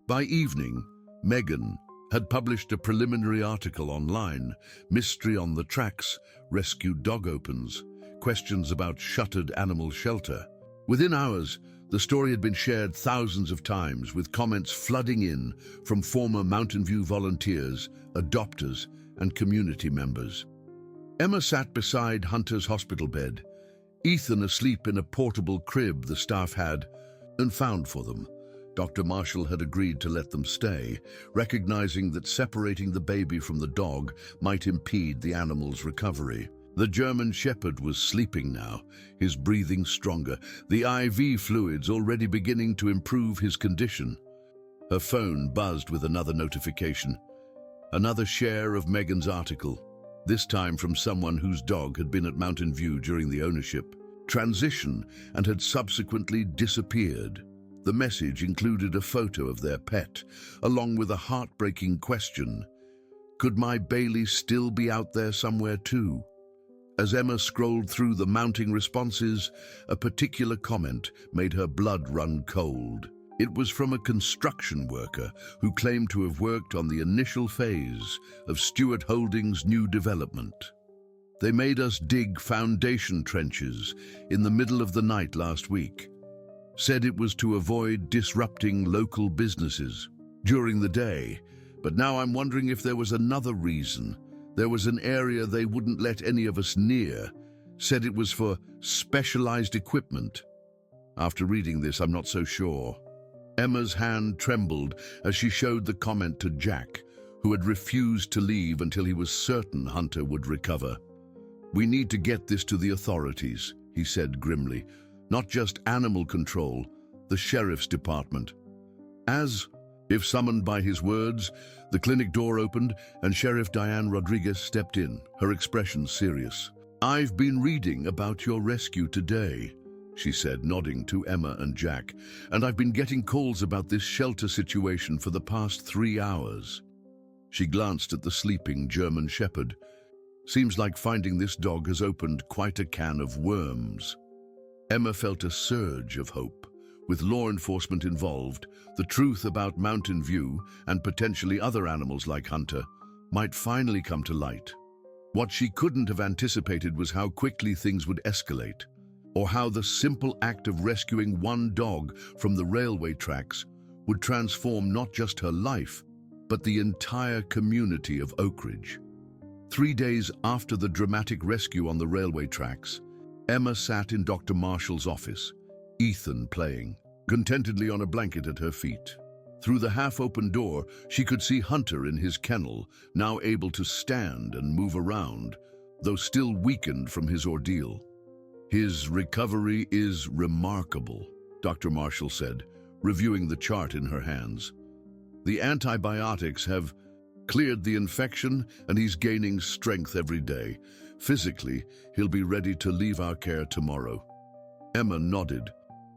Speaker 1: By evening, Megan had published a preliminary article online, Mystery on the Tracks, Rescued Dog Opens, questions about shuttered animal shelter. Within hours, the story had been shared thousands of times, with comments flooding in from former Mountain View volunteers, adopters, and community members. Emma sat beside Hunter's hospital bed, Ethan asleep in a portable crib the staff had and found for them. Dr. Marshall had agreed to let them stay, recognizing that separating the baby from the dog might impede the animal's recovery. The German Shepherd was sleeping now, his breathing stronger, the IV fluids already beginning to improve his condition. Her phone buzzed with another notification. Another share of Megan's article, this time from someone whose dog had been at Mountain View during the ownership transition and had subsequently disappeared. The message included a photo of their pet, along with a heartbreaking question. Could my Bailey still be out there somewhere too? As Emma scrolled through the mounting responses, a particular comment made her blood run cold. It was from a construction worker who claimed to have worked on the initial phase of Stewart Holdings' new development. They made us dig foundation trenches in the middle of the night last week. said it was to avoid disrupting local businesses during the day. But now I'm wondering if there was another reason. There was an area they wouldn't let any of us near, said it was for specialized equipment. After reading this, I'm not so sure. Emma's hand trembled as she showed the comment to Jack, who had refused to leave until he was certain Hunter would recover. "We need to get this to the authorities," he said grimly. "Not just animal control, the sheriff's department." As if summoned by his words, the clinic door opened and Sheriff Diane Rodriguez stepped in, her expression serious. "I've been reading about your rescue today," she said, nodding to Emma and Jack, "and I've been getting calls about this shelter situation for the past 3 hours. She glanced at the sleeping German Shepherd. "Seems like finding this dog has opened quite a can of worms." Emma felt a surge of hope. With law enforcement involved, the truth about Mountain View and potentially other animals like Hunter might finally come to light. What she couldn't have anticipated was how quickly things would escalate, or how the simple act of rescuing one dog from the railway tracks would transform not just her life, but the entire community of Oak Ridge. 3 days after the dramatic rescue on the railway tracks, Emma sat in Dr. Marshall's office, Ethan playing contentedly on a blanket at her feet. Through the half-open door, she could see Hunter in his kennel, now able to stand and move around, though still weakened from his ordeal. "His recovery is remarkable," Dr. Marshall said, reviewing the chart in her hands. "The antibiotics have cleared the infection and he's gaining strength every day. Physically, he'll be ready to leave our care tomorrow." Emma nodded,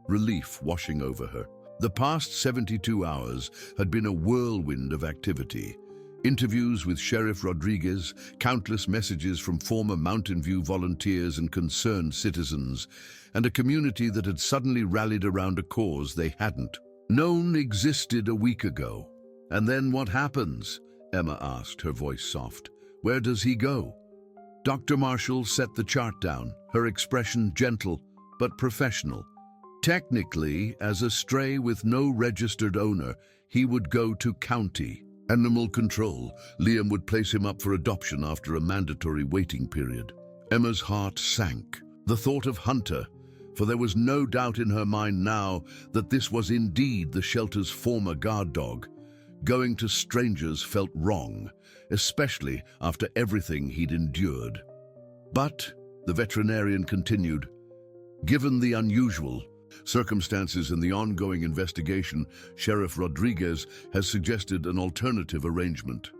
Speaker 1: relief washing over her. The past 72 hours had been a whirlwind of activity. Interviews with Sheriff Rodriguez, countless messages from former Mountain View volunteers and concerned citizens, and a community that had suddenly rallied around a cause they hadn't known existed a week ago. "And then what happens?" Emma asked, her voice soft. "Where does he go?" Dr. Marshall set the chart down, her expression gentle but professional. "Technically, as a stray with no registered owner, he would go to county animal control. Liam would place him up for adoption after a mandatory waiting period." Emma's heart sank. The thought of Hunter, for there was no doubt in her mind now that this was indeed the shelter's former guard dog. Going to strangers felt wrong, especially after everything he'd endured. "But," the veterinarian continued, "given the unusual circumstances in the ongoing investigation, Sheriff Rodriguez has suggested an alternative arrangement."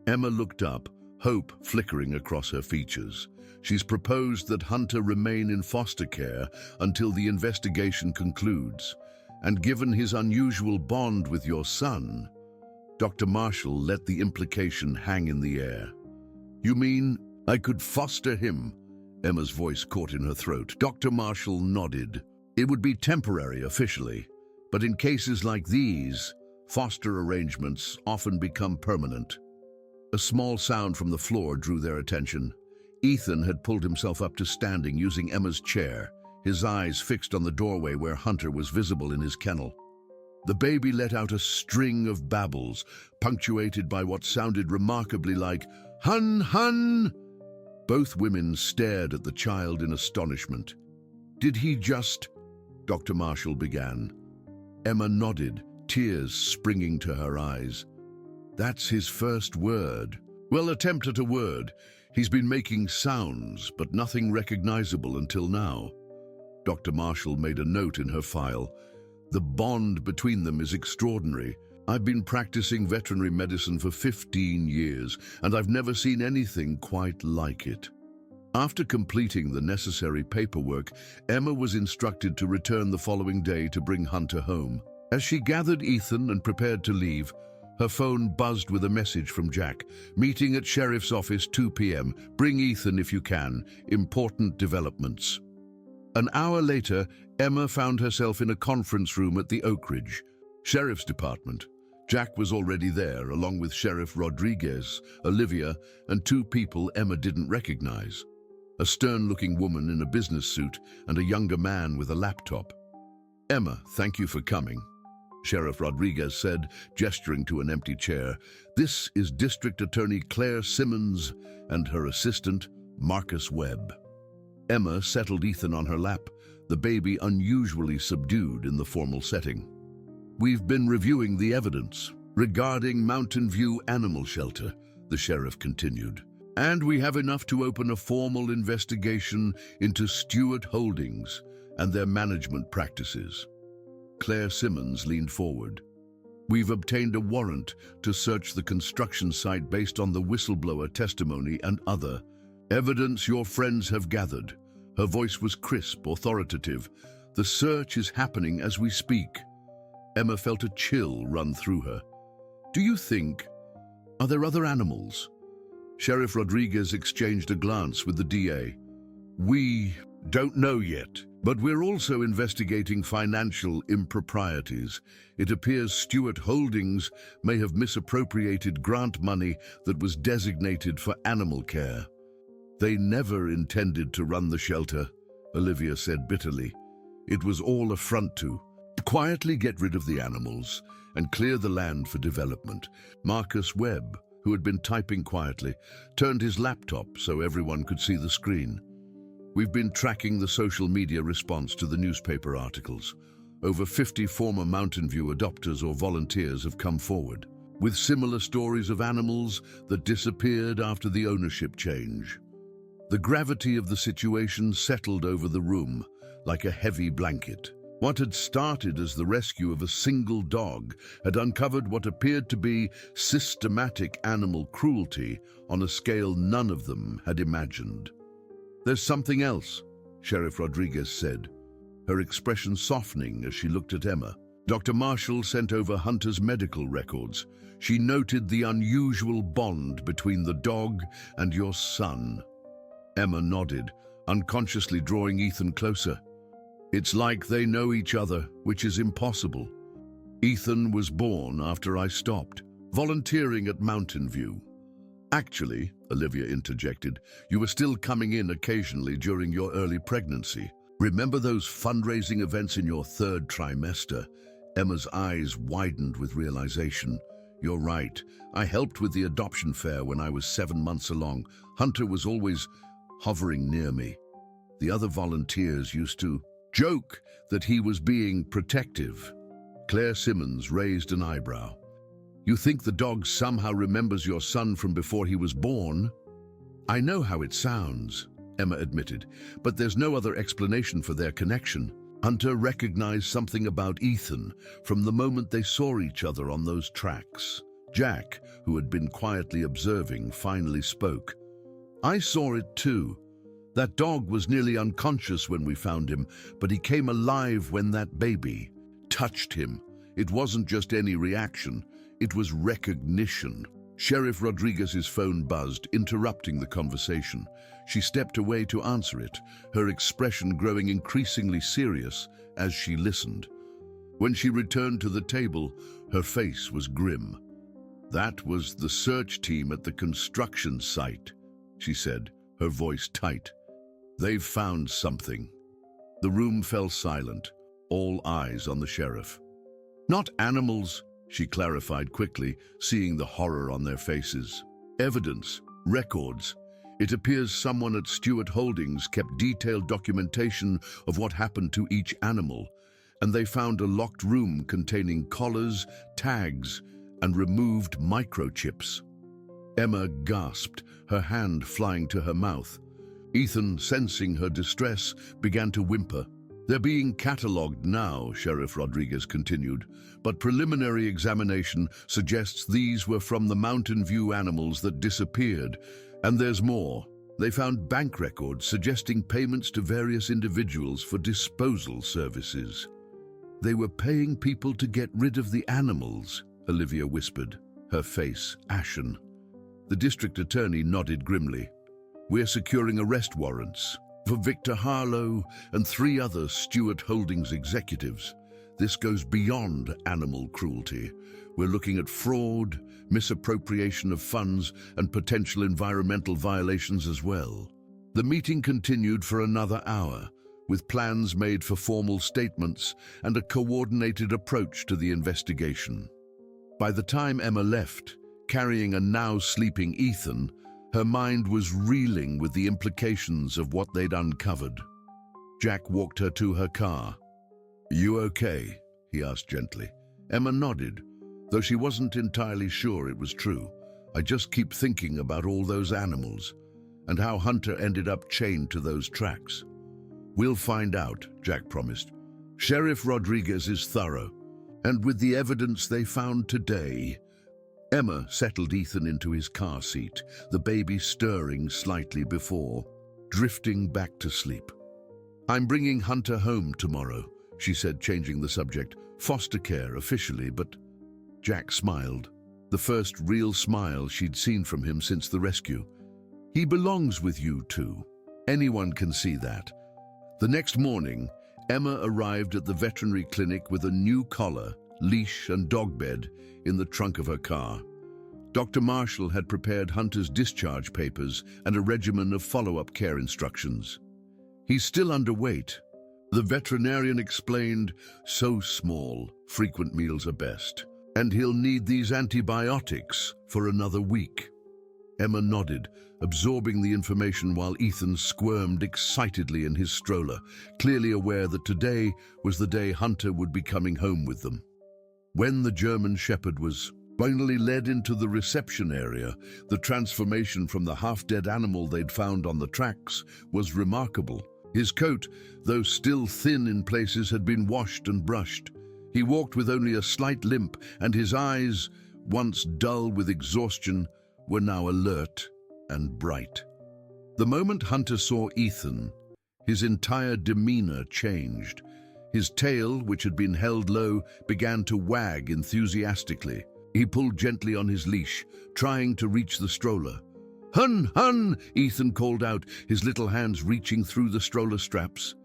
Speaker 1: Emma looked up, hope flickering across her features. "She's proposed that Hunter remain in foster care until the investigation concludes. And given his unusual bond with your son..." Dr. Marshall let the implication hang in the air. "You mean I could foster him?" Emma's voice caught in her throat. Dr. Marshall nodded. "It would be temporary officially, but in cases like these, foster arrangements often become permanent." A small sound from the floor drew their attention. Ethan had pulled himself up to standing using Emma's chair, his eyes fixed on the doorway where Hunter was visible in his kennel. The baby let out a string of babbles, punctuated by what sounded remarkably like, "Hun, hun!" Both women stared at the child in astonishment. "Did he just..." Dr. Marshall began. Emma nodded, tears springing to her eyes. "That's his first word." "Well, attempt at a word. He's been making sounds, but nothing recognizable until now." Dr. Marshall made a note in her file. "The bond between them is extraordinary. I've been practicing veterinary medicine for 15 years, and I've never seen anything quite like it." After completing the necessary paperwork, Emma was instructed to return the following day to bring Hunter home. As she gathered Ethan and prepared to leave, her phone buzzed with a message from Jack. "Meeting at Sheriff's Office 2 p.m. Bring Ethan if you can. Important developments." An hour later, Emma found herself in a conference room at the Oak Ridge Sheriff's Department. Jack was already there, along with Sheriff Rodriguez, Olivia, and 2 people Emma didn't recognize. A stern-looking woman in a business suit and a younger man with a laptop. Emma, thank you for coming, Sheriff Rodriguez said, gesturing to an empty chair. This is District Attorney Claire Simmons and her assistant, Marcus Webb. Emma settled Ethan on her lap, the baby unusually subdued in the formal setting. We've been reviewing the evidence regarding Mountain View Animal Shelter, the sheriff continued, and we have enough to open a formal investigation into Stewart Holdings and their management practices. Claire Simmons leaned forward. We've obtained a warrant to search the construction site based on the whistleblower testimony and other evidence your friends have gathered. Her voice was crisp, authoritative. The search is happening as we speak. Emma felt a chill run through her. Do you think... Are there other animals? Sheriff Rodriguez exchanged a glance with the DA. We don't know yet, but we're also investigating financial improprieties. It appears Stewart Holdings may have misappropriated grant money that was designated for animal care. They never intended to run the shelter, Olivia said bitterly. It was all a front to quietly get rid of the animals and clear the land for development. Marcus Webb, who had been typing quietly, turned his laptop so everyone could see the screen. We've been tracking the social media response to the newspaper articles. Over 50 former Mountain View adopters or volunteers have come forward, with similar stories of animals that disappeared after the ownership change. The gravity of the situation settled over the room like a heavy blanket. What had started as the rescue of a single dog had uncovered what appeared to be systematic animal cruelty on a scale none of them had imagined. There's something else, Sheriff Rodriguez said, her expression softening as she looked at Emma. Dr. Marshall sent over Hunter's medical records. She noted the unusual bond between the dog and your son. Emma nodded, unconsciously drawing Ethan closer. It's like they know each other, which is impossible. Ethan was born after I stopped volunteering at Mountain View. Actually, Olivia interjected, you were still coming in occasionally during your early pregnancy. Remember those fundraising events in your third trimester? Emma's eyes widened with realization. You're right. I helped with the adoption fair when I was 7 months along. Hunter was always hovering near me. The other volunteers used to joke that he was being protective. Claire Simmons raised an eyebrow. You think the dog somehow remembers your son from before he was born? I know how it sounds, Emma admitted, but there's no other explanation for their connection. Hunter recognized something about Ethan from the moment they saw each other on those tracks. Jack, who had been quietly observing, finally spoke. I saw it too. That dog was nearly unconscious when we found him, but he came alive when that baby touched him. It wasn't just any reaction, it was recognition. Sheriff Rodriguez's phone buzzed, interrupting the conversation. She stepped away to answer it, her expression growing increasingly serious as she listened. When she returned to the table, her face was grim. That was the search team at the construction site, she said, her voice tight. They've found something. The room fell silent, all eyes on the sheriff. Not animals, she clarified quickly, seeing the horror on their faces. Evidence, records. It appears someone at Stewart Holdings kept detailed documentation of what happened to each animal, and they found a locked room containing collars, tags, and removed microchips. Emma gasped, her hand flying to her mouth. Ethan, sensing her distress, began to whimper. They're being catalogued now, Sheriff Rodriguez continued, but preliminary examination suggests these were from the Mountain View animals that disappeared. And there's more. They found bank records suggesting payments to various individuals for disposal services. They were paying people to get rid of the animals, Olivia whispered, her face ashen. The district attorney nodded grimly. We're securing arrest warrants for Victor Harlow and 3 other Stewart Holdings executives. This goes beyond animal cruelty. We're looking at fraud, misappropriation of funds, and potential environmental violations as well. The meeting continued for another hour, with plans made for formal statements and a coordinated approach to the investigation. By the time Emma left, carrying a now sleeping Ethan, her mind was reeling with the implications of what they'd uncovered. Jack walked her to her car. "You okay?" he asked gently. Emma nodded, though she wasn't entirely sure it was true. "I just keep thinking about all those animals and how Hunter ended up chained to those tracks." "We'll find out," Jack promised. "Sheriff Rodriguez is thorough, and with the evidence they found today..." Emma settled Ethan into his car seat, the baby stirring slightly before drifting back to sleep. "I'm bringing Hunter home tomorrow," she said, changing the subject. "Foster care officially, but..." Jack smiled, the first real smile she'd seen from him since the rescue. "He belongs with you too. Anyone can see that." The next morning, Emma arrived at the veterinary clinic with a new collar, leash and dog bed in the trunk of her car. Dr. Marshall had prepared Hunter's discharge papers and a regimen of follow-up care instructions. "He's still underweight," the veterinarian explained. "So small, frequent meals are best. And he'll need these antibiotics for another week." Emma nodded, absorbing the information while Ethan squirmed excitedly in his stroller, clearly aware that today was the day Hunter would be coming home with them. When the German Shepherd was finally led into the reception area, the transformation from the half-dead animal they'd found on the tracks was remarkable. His coat, though still thin in places, had been washed and brushed. He walked with only a slight limp, and his eyes, once dull with exhaustion, were now alert and bright. The moment Hunter saw Ethan, his entire demeanor changed. His tail, which had been held low, began to wag enthusiastically. He pulled gently on his leash, trying to reach the stroller. "Hun, hun!" Ethan called out, his little hands reaching through the stroller straps.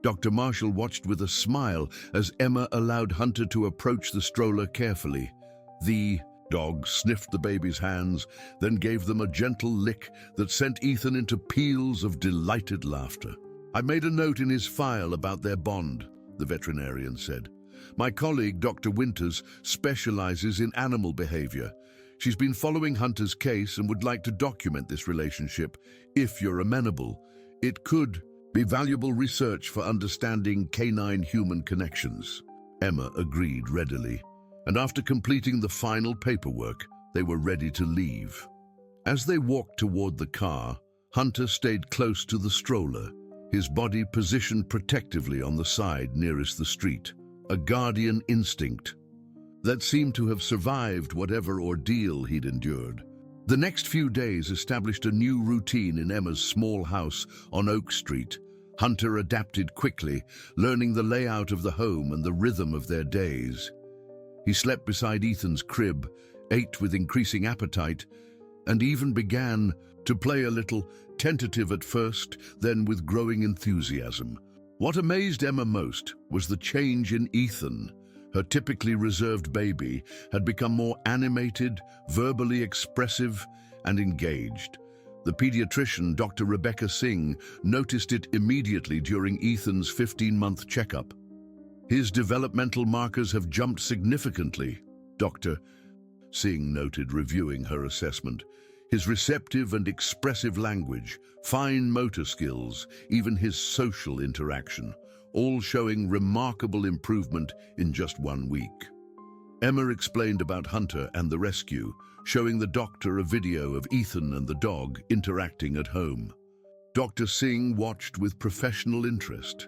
Speaker 1: Dr. Marshall watched with a smile as Emma allowed Hunter to approach the stroller carefully. The dog sniffed the baby's hands, then gave them a gentle lick that sent Ethan into peals of delighted laughter. "I made a note in his file about their bond," the veterinarian said. "My colleague, Dr. Winters, specializes in animal behavior. She's been following Hunter's case and would like to document this relationship, if you're amenable. It could be valuable research for understanding canine-human connections." Emma agreed readily, and after completing the final paperwork, they were ready to leave. As they walked toward the car, Hunter stayed close to the stroller, his body positioned protectively on the side nearest the street, a guardian instinct that seemed to have survived whatever ordeal he'd endured. The next few days established a new routine in Emma's small house on Oak Street. Hunter adapted quickly, learning the layout of the home and the rhythm of their days. He slept beside Ethan's crib, ate with increasing appetite, and even began to play a little, tentative at first, then with growing enthusiasm. What amazed Emma most was the change in Ethan. Her typically reserved baby had become more animated, verbally expressive, and engaged. The pediatrician, Dr. Rebecca Singh, noticed it immediately during Ethan's 15-month checkup. "His developmental markers have jumped significantly," Dr. Singh noted, reviewing her assessment. "His receptive and expressive language, fine motor skills, even his social interaction, all showing remarkable improvement in just 1 week." Emma explained about Hunter and the rescue, showing the doctor a video of Ethan and the dog interacting at home. Dr. Singh watched with professional interest.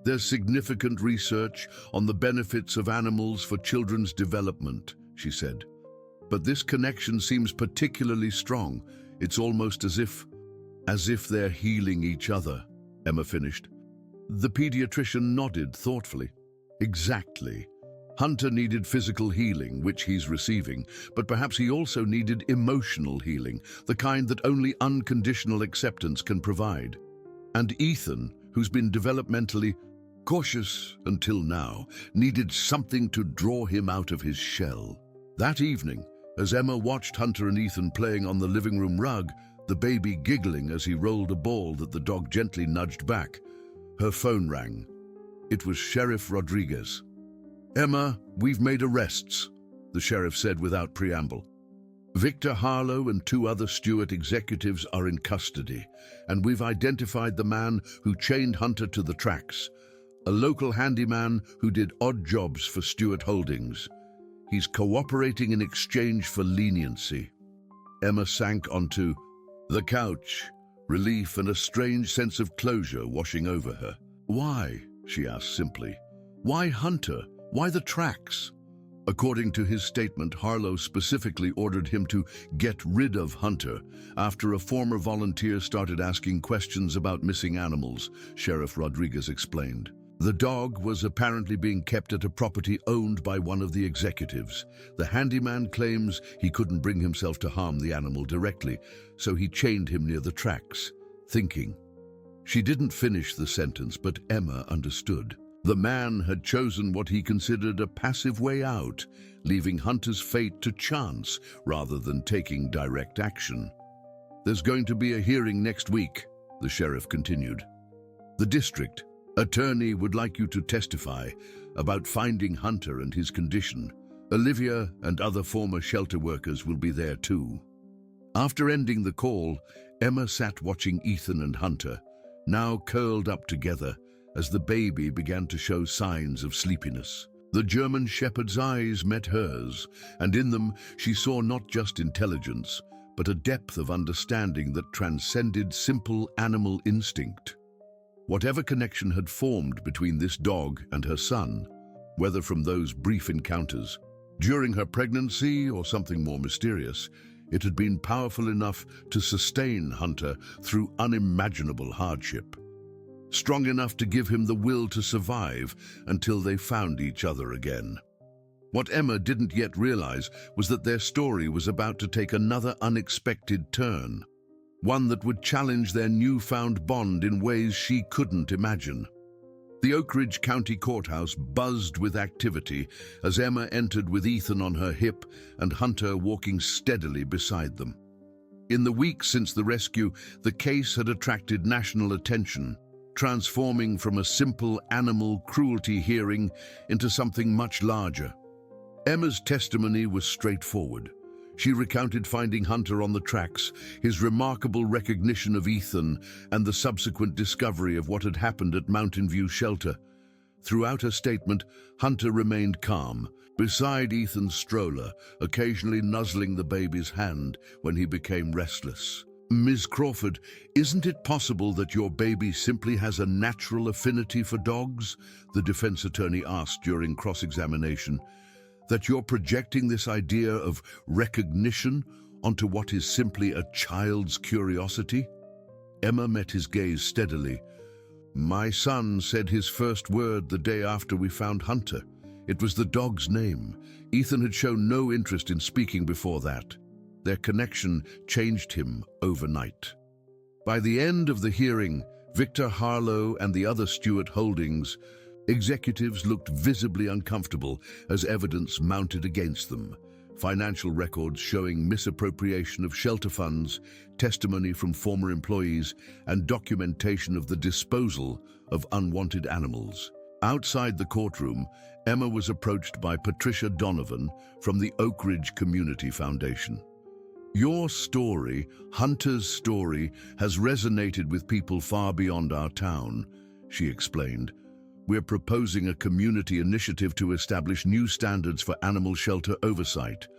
Speaker 1: "There's significant research on the benefits of animals for children's development," she said. "But this connection seems particularly strong. It's almost as if they're healing each other," Emma finished. The pediatrician nodded thoughtfully. "Exactly. Hunter needed physical healing, which he's receiving, but perhaps he also needed emotional healing, the kind that only unconditional acceptance can provide. And Ethan, who's been developmentally cautious until now, needed something to draw him out of his shell." That evening, as Emma watched Hunter and Ethan playing on the living room rug, the baby giggling as he rolled a ball that the dog gently nudged back, Her phone rang. It was Sheriff Rodriguez. "Emma, we've made arrests," the sheriff said without preamble. "Victor Harlow and 2 other Stewart executives are in custody, and we've identified the man who chained Hunter to the tracks, a local handyman who did odd jobs for Stewart Holdings. He's cooperating in exchange for leniency." Emma sank onto the couch, relief and a strange sense of closure washing over her. "Why?" she asked simply. "Why Hunter? Why the tracks?" According to his statement, Harlow specifically ordered him to get rid of Hunter after a former volunteer started asking questions about missing animals, Sheriff Rodriguez explained. The dog was apparently being kept at a property owned by one of the executives. The handyman claims he couldn't bring himself to harm the animal directly, so he chained him near the tracks, thinking. She didn't finish the sentence, but Emma understood. The man had chosen what he considered a passive way out, leaving Hunter's fate to chance rather than taking direct action. "There's going to be a hearing next week," the sheriff continued. "The district attorney would like you to testify about finding Hunter and his condition. Olivia and other former shelter workers will be there too." After ending the call, Emma sat watching Ethan and Hunter, now curled up together, as the baby began to show signs of sleepiness. The German shepherd's eyes met hers, and in them she saw not just intelligence, but a depth of understanding that transcended simple animal instinct. Whatever connection had formed between this dog and her son, whether from those brief encounters, during her pregnancy or something more mysterious, it had been powerful enough to sustain Hunter through unimaginable hardship. Strong enough to give him the will to survive until they found each other again. What Emma didn't yet realize was that their story was about to take another unexpected turn, one that would challenge their newfound bond in ways she couldn't imagine. The Oak Ridge County Courthouse buzzed with activity as Emma entered with Ethan on her hip and Hunter walking steadily beside them. In the weeks since the rescue, the case had attracted national attention, transforming from a simple animal cruelty hearing into something much larger. Emma's testimony was straightforward. She recounted finding Hunter on the tracks, his remarkable recognition of Ethan, and the subsequent discovery of what had happened at Mountain View Shelter. Throughout her statement, Hunter remained calm, beside Ethan's stroller, occasionally nuzzling the baby's hand when he became restless. "Ms. Crawford, isn't it possible that your baby simply has a natural affinity for dogs?" the defense attorney asked during cross-examination. "That you're projecting this idea of recognition onto what is simply a child's curiosity?" Emma met his gaze steadily. "My son said his first word the day after we found Hunter. It was the dog's name. Ethan had shown no interest in speaking before that. Their connection changed him overnight." By the end of the hearing, Victor Harlow and the other Stewart Holdings executives looked visibly uncomfortable as evidence mounted against them. Financial records showing misappropriation of shelter funds, testimony from former employees, and documentation of the disposal of unwanted animals. Outside the courtroom, Emma was approached by Patricia Donovan from the Oak Ridge Community Foundation. "Your story, Hunter's story, has resonated with people far beyond our town," she explained. "We're proposing a community initiative to establish new standards for animal shelter oversight.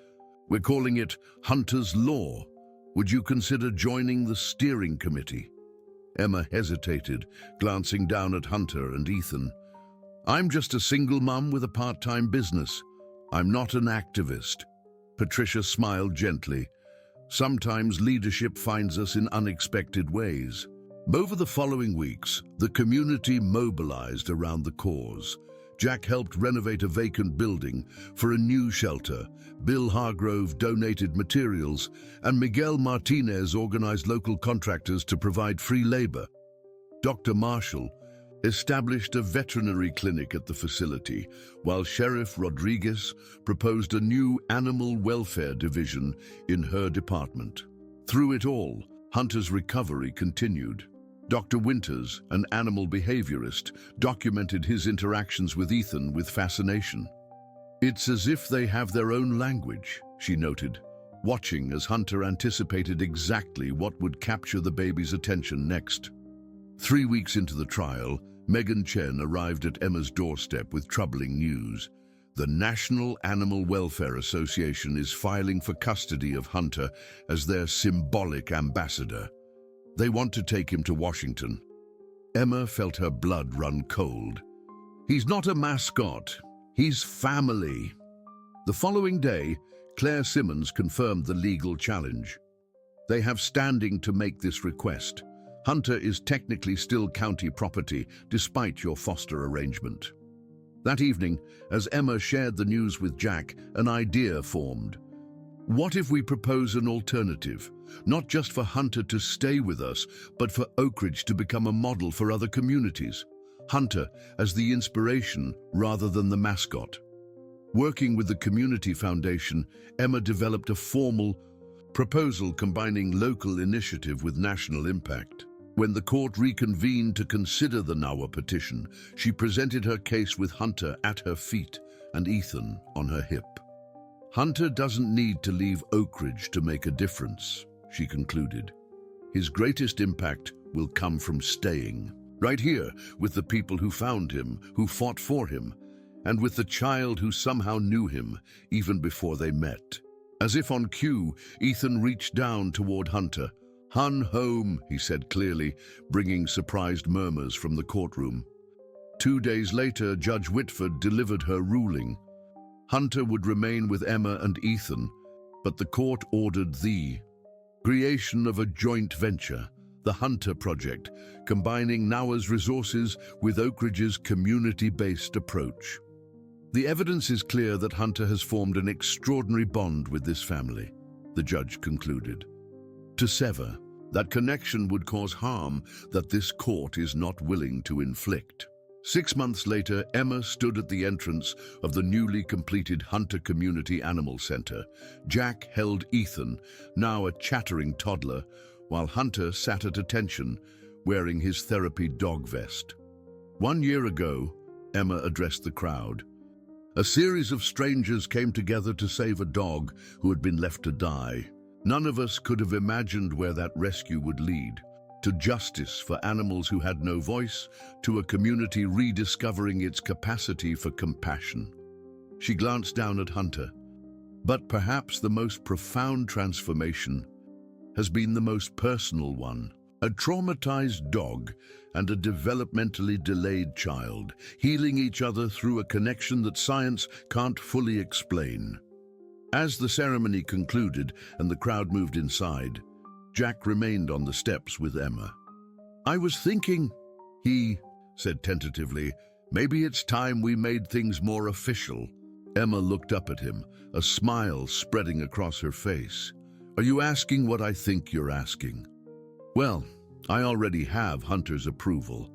Speaker 1: We're calling it Hunter's Law. Would you consider joining the steering committee?" Emma hesitated, glancing down at Hunter and Ethan. "I'm just a single mum with a part-time business. I'm not an activist." Patricia smiled gently. "Sometimes leadership finds us in unexpected ways." Over the following weeks, the community mobilized around the cause. Jack helped renovate a vacant building for a new shelter. Bill Hargrove donated materials, and Miguel Martinez organized local contractors to provide free labor. Dr. Marshall established a veterinary clinic at the facility, while Sheriff Rodriguez proposed a new animal welfare division in her department. Through it all, Hunter's recovery continued. Dr. Winters, an animal behaviorist, documented his interactions with Ethan with fascination. "It's as if they have their own language," she noted, watching as Hunter anticipated exactly what would capture the baby's attention next. 3 weeks into the trial, Megan Chen arrived at Emma's doorstep with troubling news. The National Animal Welfare Association is filing for custody of Hunter as their symbolic ambassador. They want to take him to Washington. Emma felt her blood run cold. "He's not a mascot. He's family." The following day, Claire Simmons confirmed the legal challenge. They have standing to make this request. Hunter is technically still county property, despite your foster arrangement. That evening, as Emma shared the news with Jack, an idea formed. What if we propose an alternative? Not just for Hunter to stay with us, but for Oak Ridge to become a model for other communities. Hunter as the inspiration rather than the mascot. Working with the Community Foundation, Emma developed a formal proposal combining local initiative with national impact. When the court reconvened to consider the NAWA petition, she presented her case with Hunter at her feet and Ethan on her hip. "Hunter doesn't need to leave Oak Ridge to make a difference," she concluded. "His greatest impact will come from staying right here with the people who found him, who fought for him, and with the child who somehow knew him even before they met." As if on cue, Ethan reached down toward Hunter. "Hun home," he said clearly, bringing surprised murmurs from the courtroom. 2 days later, Judge Whitford delivered her ruling. Hunter would remain with Emma and Ethan, but the court ordered the creation of a joint venture, the Hunter Project, combining NAWA's resources with Oak Ridge's community-based approach. "The evidence is clear that Hunter has formed an extraordinary bond with this family," the judge concluded. "To sever that connection would cause harm that this court is not willing to inflict." 6 months later, Emma stood at the entrance of the newly completed Hunter Community Animal Center. Jack held Ethan, now a chattering toddler, while Hunter sat at attention, wearing his therapy dog vest. 1 year ago, Emma addressed the crowd. A series of strangers came together to save a dog who had been left to die. None of us could have imagined where that rescue would lead. To justice for animals who had no voice, to a community rediscovering its capacity for compassion. She glanced down at Hunter. But perhaps the most profound transformation has been the most personal one. A traumatized dog and a developmentally delayed child, healing each other through a connection that science can't fully explain. As the ceremony concluded and the crowd moved inside, Jack remained on the steps with Emma. "I was thinking," he said tentatively, "maybe it's time we made things more official." Emma looked up at him, a smile spreading across her face. "Are you asking what I think you're asking?" "Well, I already have Hunter's approval,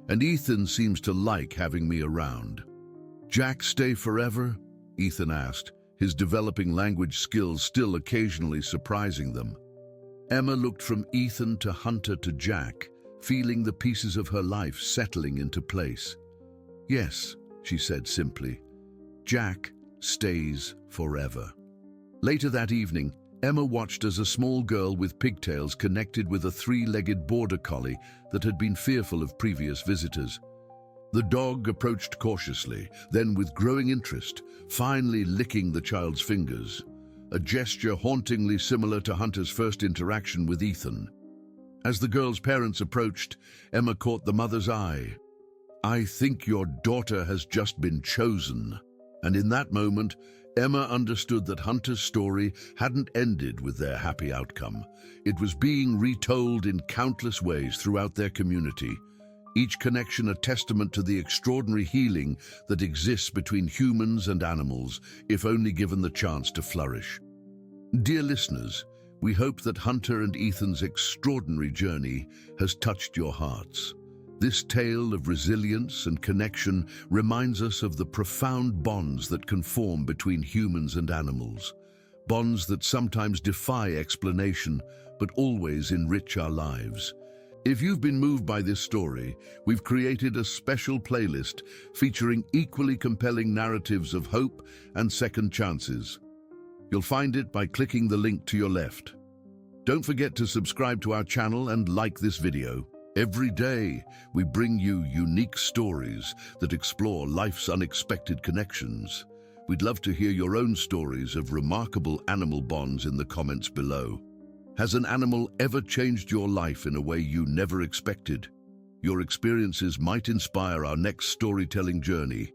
Speaker 1: and Ethan seems to like having me around." "Jack stay forever?" Ethan asked, his developing language skills still occasionally surprising them. Emma looked from Ethan to Hunter to Jack, feeling the pieces of her life settling into place. "Yes," she said simply. "Jack stays forever." Later that evening, Emma watched as a small girl with pigtails connected with a 3-legged border collie that had been fearful of previous visitors. The dog approached cautiously, then with growing interest, finally licking the child's fingers, a gesture hauntingly similar to Hunter's first interaction with Ethan. As the girl's parents approached, Emma caught the mother's eye. "I think your daughter has just been chosen." And in that moment, Emma understood that Hunter's story hadn't ended with their happy outcome. It was being retold in countless ways throughout their community, each connection a testament to the extraordinary healing that exists between humans and animals, if only given the chance to flourish. Dear listeners, we hope that Hunter and Ethan's extraordinary journey has touched your hearts. This tale of resilience and connection reminds us of the profound bonds that can form between humans and animals, bonds that sometimes defy explanation but always enrich our lives. If you've been moved by this story, we've created a special playlist featuring equally compelling narratives of hope and second chances. You'll find it by clicking the link to your left. Don't forget to subscribe to our channel and like this video. Every day, we bring you unique stories that explore life's unexpected connections. We'd love to hear your own stories of remarkable animal bonds in the comments below. Has an animal ever changed your life in a way you never expected? Your experiences might inspire our next storytelling journey.